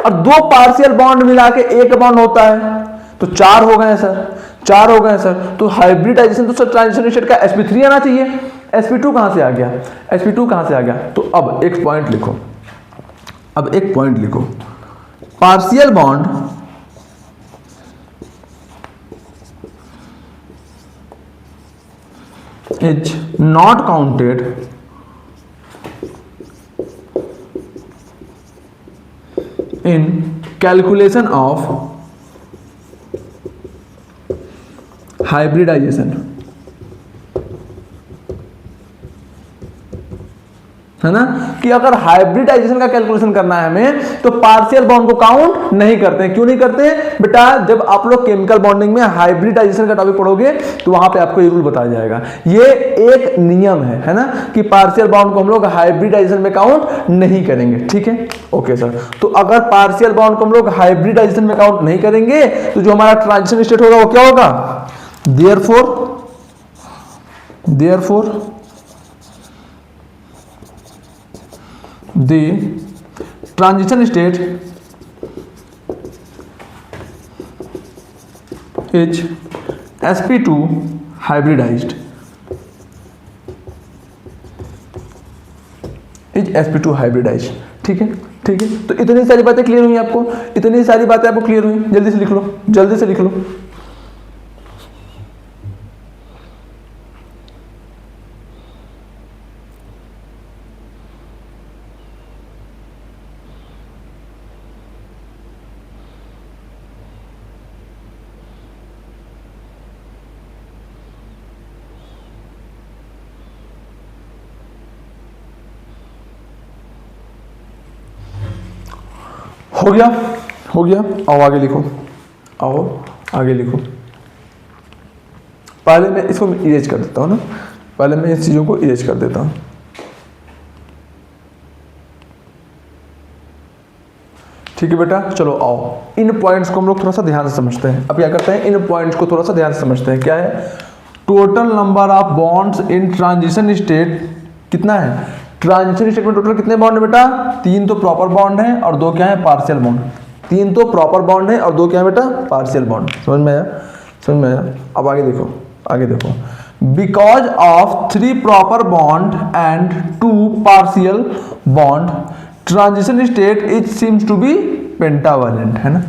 और दो पार्शियल बॉन्ड मिला के एक बॉन्ड होता है तो 4 हो गए सर, 4 हो गए सर। तो हाइब्रिडाइजेशन तो सर ट्रांजिशन स्टेट का sp3 आना चाहिए, sp2 कहां से आ गया, sp2 कहां से आ गया। तो अब एक पॉइंट लिखो, अब एक पॉइंट लिखो, partial bond is not counted in calculation of hybridization, है ना। कि अगर हाइब्रिडाइजेशन का कैलकुलेशन करना है हमें तो पार्शियल बॉन्ड को काउंट नहीं करते। क्यों नहीं करते बेटा, जब आप लोग केमिकल बॉन्डिंग में हाइब्रिडाइजेशन का टॉपिक पढ़ोगे तो वहां पे आपको ये रूल बताया जाएगा। ये एक नियम है ना, कि पार्शियल बॉन्ड को हम लोग हाइब्रिडाइजेशन में काउंट नहीं करेंगे। ठीक है, ओके सर। तो अगर पार्शियल बॉन्ड को हम लोग हाइब्रिडाइजेशन में काउंट नहीं करेंगे तो जो हमारा ट्रांजिशन स्टेट होगा वो क्या होगा, therefore the transition state is sp2 hybridized, is sp2 hybridized। ठीक है, ठीक है। तो इतनी सारी बातें क्लियर हुई आपको, इतनी सारी बातें आपको क्लियर हुई, जल्दी से लिख लो, जल्दी से लिख लो। हो गया, हो गया। आओ आगे लिखो, आओ आगे लिखो। पहले मैं इसको इरेज कर देता हूँ ना, पहले मैं इस चीज़ों को इरेज कर देता हूँ। ठीक है बेटा, चलो आओ इन पॉइंट्स को हम लोग थोड़ा सा ध्यान से समझते हैं। अब क्या करते हैं, इन पॉइंट्स को थोड़ा सा ध्यान से समझते हैं। क्या है, total number of bonds in transition state कितना है? ट्रांजिशन स्टेट में टोटल कितने बॉन्ड है बेटा? 3 तो प्रॉपर बॉन्ड है और 2 क्या है? Partial bond. 3 तो प्रॉपर बॉन्ड है और 2 क्या है बेटा? Partial bond. समझ में आया? समझ में आया? अब आगे देखो, आगे देखो। Because of 3 proper bond and 2 partial bond transition state is seems to be pentavalent, है ना।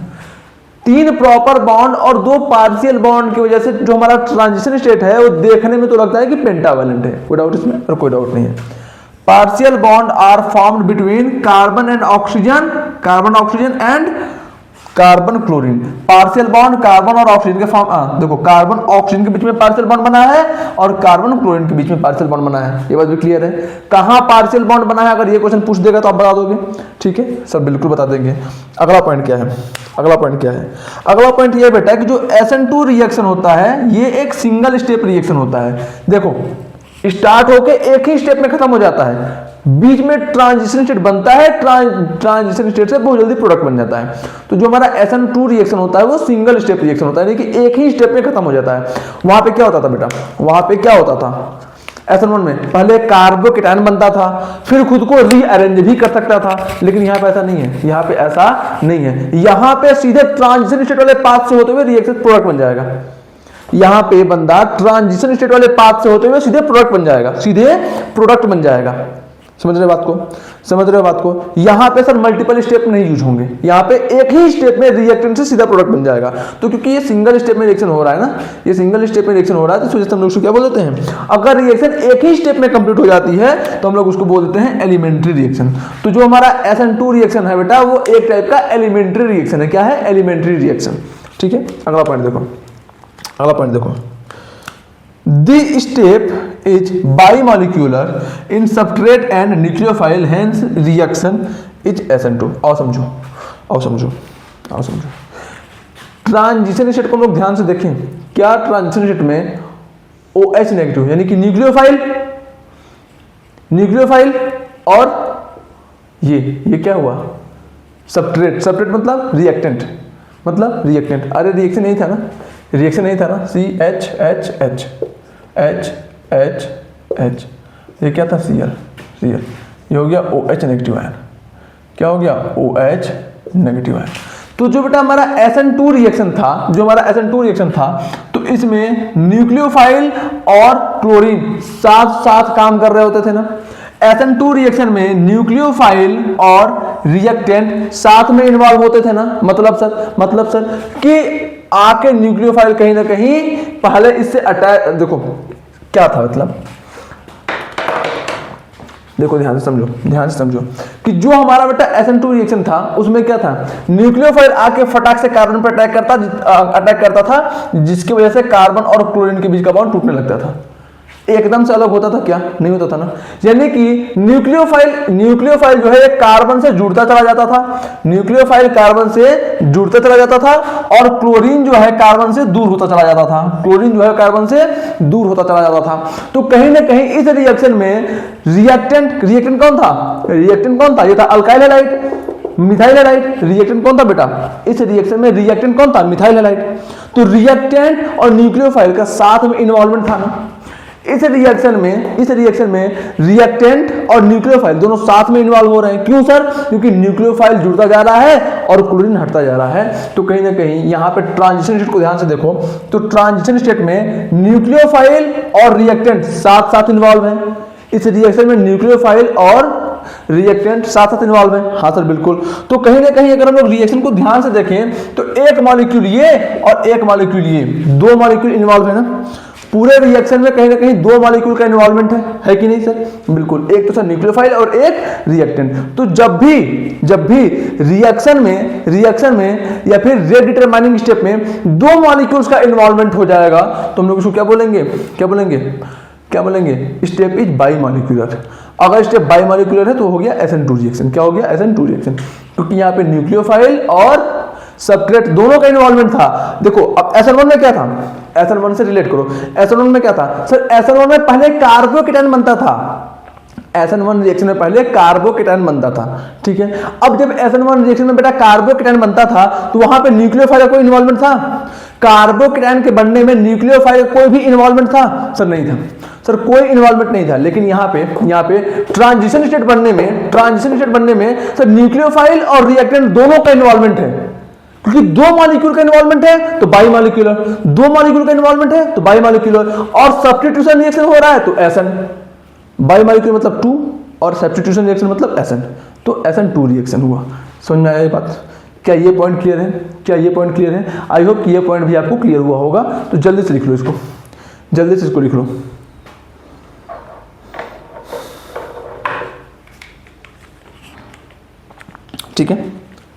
3 प्रॉपर बॉन्ड और 2 पार्शियल बॉन्ड की वजह से जो हमारा ट्रांजिशन स्टेट है वो देखने में तो लगता है कि पेंटावैलेंट है, कोई डाउट इसमें? और कोई डाउट नहीं है। Partial bond are formed between carbon and oxygen, carbon oxygen and carbon chlorine. Partial bond carbon और ऑक्सीजन के फॉर्म, देखो कार्बन ऑक्सीजन के बीच में पार्शियल बॉन्ड बना है और कार्बन क्लोरीन के बीच में पार्शियल बॉन्ड बना है। ये बात भी क्लियर है। कहां पार्शियल बॉन्ड बना है, अगर ये क्वेश्चन पूछ देगा तो आप बता दोगे? ठीक है सर, बिल्कुल बता देंगे। अगला पॉइंट क्या है? अगला पॉइंट क्या है? अगला पॉइंट ये बेटा कि जो SN2 रिएक्शन होता है ये एक सिंगल स्टेप रिएक्शन होता है। देखो स्टार्ट होके एक ही स्टेप में खत्म हो जाता है, बीच में ट्रांजिशन स्टेट बनता है, ट्रांजिशन स्टेट से बहुत जल्दी प्रोडक्ट बन जाता है। तो जो हमारा SN2 रिएक्शन होता है वो सिंगल स्टेप रिएक्शन होता है, यानी कि एक ही स्टेप में खत्म हो जाता है। वहां पे क्या होता था बेटा? वहां पे क्या होता था? SN1 में पहले कार्बोकेटायन बनता था, फिर खुद को रीअरेंज भी कर सकता था, लेकिन यहाँ पे ऐसा नहीं है। यहाँ पे ऐसा नहीं है, यहाँ पे सीधे ट्रांजिशन स्टेट वाले पाथ से होते हुए रिएक्शन प्रोडक्ट बन जाएगा। यहाँ पे बंदा ट्रांजिशन स्टेट वाले पाथ से होते हुए सीधे प्रोडक्ट बन जाएगा, सीधे प्रोडक्ट बन जाएगा। समझ रहे बात को? समझ रहे हो बात को? यहाँ पे सर मल्टीपल स्टेप नहीं यूज होंगे, यहाँ पे एक ही स्टेप में रिएक्टेंट से सीधा प्रोडक्ट बन जाएगा। तो क्योंकि ये सिंगल स्टेप में रिएक्शन हो रहा है ना, ये सिंगल स्टेप में रिएक्शन हो रहा है, तो इस वजह से हम लोग उसको क्या बोल देते हैं? अगर रिएक्शन एक ही स्टेप में कंप्लीट हो जाती है तो हम लोग उसको बोल देते हैं एलिमेंट्री रिएक्शन। तो जो हमारा SN2 रिएक्शन है बेटा वो एक टाइप का एलिमेंट्री रिएक्शन है। क्या है? Elementary reaction. ठीक है, अगला पॉइंट देखो, अगला पॉइंट देखो। The step is bimolecular in substrate and nucleophile, hence reaction is SN2। आओ समझो, आओ समझो, आओ समझो। ट्रांजिशन स्टेट को हम लोग ध्यान से देखें। क्या ट्रांजिशन स्टेट में OH नेगेटिव यानी कि न्यूक्लियोफाइल, न्यूक्लियोफाइल और ये क्या हुआ? सबस्ट्रेट। सबस्ट्रेट मतलब रिएक्टेंट, मतलब रिएक्टेंट। अरे रिएक्शन नहीं था ना, रिएक्शन नहीं था ना। CH H ये क्या था? Cl। ये हो गया OH नेगेटिव आयन। क्या हो गया? OH negative ion. तो जो बेटा हमारा SN2 रिएक्शन था, जो हमारा SN2 रिएक्शन था, तो इसमें न्यूक्लियोफाइल और क्लोरीन साथ साथ काम कर रहे होते थे ना। SN2 रिएक्शन में न्यूक्लियोफाइल और रिएक्टेंट साथ में इन्वॉल्व होते थे ना। मतलब सर कि आके न्यूक्लियोफाइल कहीं ना कहीं पहले इससे अटैच, देखो क्या था मतलब, देखो ध्यान से समझो, ध्यान से समझो कि जो हमारा बेटा SN2 रिएक्शन था उसमें क्या था? न्यूक्लियोफाइल आके फटाक से कार्बन पर अटैक करता था, जिसकी वजह से कार्बन और क्लोरीन के बीच का बॉन्ड टूटने लगता था। एकदम से अलग होता था क्या? नहीं होता था ना। यानी कि न्यूक्लियोफाइल जो है कार्बन से जुड़ता चला जाता था, न्यूक्लियोफाइल कार्बन से जुड़ता चला जाता था और क्लोरीन जो है कार्बन से दूर होता चला जाता था, क्लोरीन जो है कार्बन से दूर होता चला जाता था। तो कहीं ना कहीं इस रिएक्शन में रिएक्टेंट कौन था? रिएक्टेंट कौन था? ये था alkyl halide, methyl halide. Reactant कौन था बेटा? इस रिएक्शन में रिएक्टेंट कौन था? Methyl halide. तो रिएक्टेंट और न्यूक्लियोफाइल का साथ में इन्वॉल्वमेंट था ना। इस रिएक्शन में रिएक्टेंट और न्यूक्लियोफाइल दोनों साथ में इन्वॉल्व हो रहे हैं। क्यों सर? क्योंकि न्यूक्लियोफाइल जुड़ता जा रहा है और क्लोरीन हटता जा रहा है। तो कहीं ना कहीं यहाँ पे ट्रांजिशन स्टेट को ध्यान से देखो, तो ट्रांजिशन स्टेट में न्यूक्लियोफाइल और रिएक्टेंट साथ साथ इन्वॉल्व है। इस रिएक्शन में न्यूक्लियोफाइल और रिएक्टेंट साथ साथ इन्वॉल्व है। हाँ सर बिल्कुल। तो कहीं ना कहीं अगर हम लोग रिएक्शन को ध्यान से देखें तो एक मॉलिक्यूल ये और एक मॉलिक्यूल ये, 2 मॉलिक्यूल इन्वॉल्व है ना। पूरे रिएक्शन में कहीं ना कहीं 2 मॉलिक्यूल का इन्वॉल्वमेंट है कि नहीं सर? बिल्कुल। एक तो सर न्यूक्लियोफाइल और एक रिएक्टेंट। तो जब भी रिएक्शन में या फिर रेट डिटरमाइनिंग स्टेप में 2 मॉलिक्यूल्स का इन्वॉल्वमेंट हो जाएगा तो हम लोग उसको क्या बोलेंगे? क्या बोलेंगे, स्टेप इज बाई मॉलिक्यूलर। अगर स्टेप बाई मॉलिक्यूलर है तो हो गया SN2 रिएक्शन। क्या हो गया, SN2 रिएक्शन, क्योंकि यहाँ पे न्यूक्लियोफाइल और सब्सट्रेट दोनों का इन्वॉल्वमेंट था। देखो अब SN1 में क्या था, SN1 से रिलेट करो, SN1 में क्या था सर, SN1 में पहले कार्बोकेटायन बनता था, SN1 रिएक्शन में पहले कार्बोकेटायन बनता था, ठीक है। अब जब SN1 रिएक्शन में बेटा कार्बोकेटायन बनता था तो वहां पे न्यूक्लियोफाइल का कोई इन्वॉल्वमेंट था, कार्बोकेटायन के बनने में न्यूक्लियोफाइल का कोई भी इन्वॉल्वमेंट था सर, नहीं था सर, कोई इन्वॉल्वमेंट नहीं था। लेकिन यहाँ पे ट्रांजिशन स्टेट बनने में सर न्यूक्लियोफाइल और रिएक्टेंट दोनों का इन्वॉल्वमेंट है, क्योंकि दो मॉलिक्यूल का इन्वॉल्वमेंट है तो बाई मॉलिक्यूलर, दो मॉलिक्यूल का इन्वॉल्वमेंट है तो बाई मॉलिक्यूलर, और सब्स्टिट्यूशन रिएक्शन हो रहा है तो SN, बाई मॉलिक्यूलर मतलब 2 और सब्स्टिट्यूशन रिएक्शन मतलब SN, तो SN2 रिएक्शन हुआ। समझ में आया ये बात? क्या ये पॉइंट क्लियर है? क्या ये पॉइंट क्लियर है? आई होप कि ये पॉइंट भी आपको क्लियर हुआ होगा। तो जल्दी से लिख लो इसको, जल्दी से इसको लिख लो। ठीक है,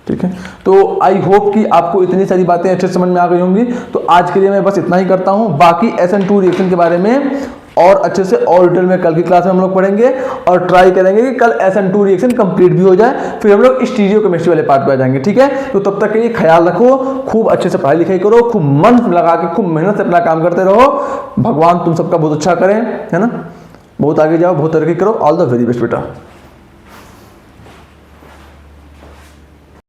ठीक है। तो आई होप कि आपको इतनी सारी बातें अच्छे समझ में आ गई होंगी। तो आज के लिए मैं बस इतना ही करता हूं। बाकी SN2 रिएक्शन के बारे में और अच्छे से और डिटेल में कल की क्लास में हम लोग पढ़ेंगे और ट्राई करेंगे कि कल SN2 रिएक्शन कंप्लीट भी हो जाए, फिर हम लोग स्टीरियोकेमिस्ट्री वाले पार्ट पे आ जाएंगे, ठीक है। तो तब तक के लिए ख्याल रखो, खूब अच्छे से पढ़ाई लिखाई करो, खूब मन लगा के खूब मेहनत से अपना काम करते रहो। भगवान तुम सबका बहुत अच्छा करें, है ना, बहुत आगे जाओ, बहुत तरक्की करो। ऑल द वेरी बेस्ट बेटा।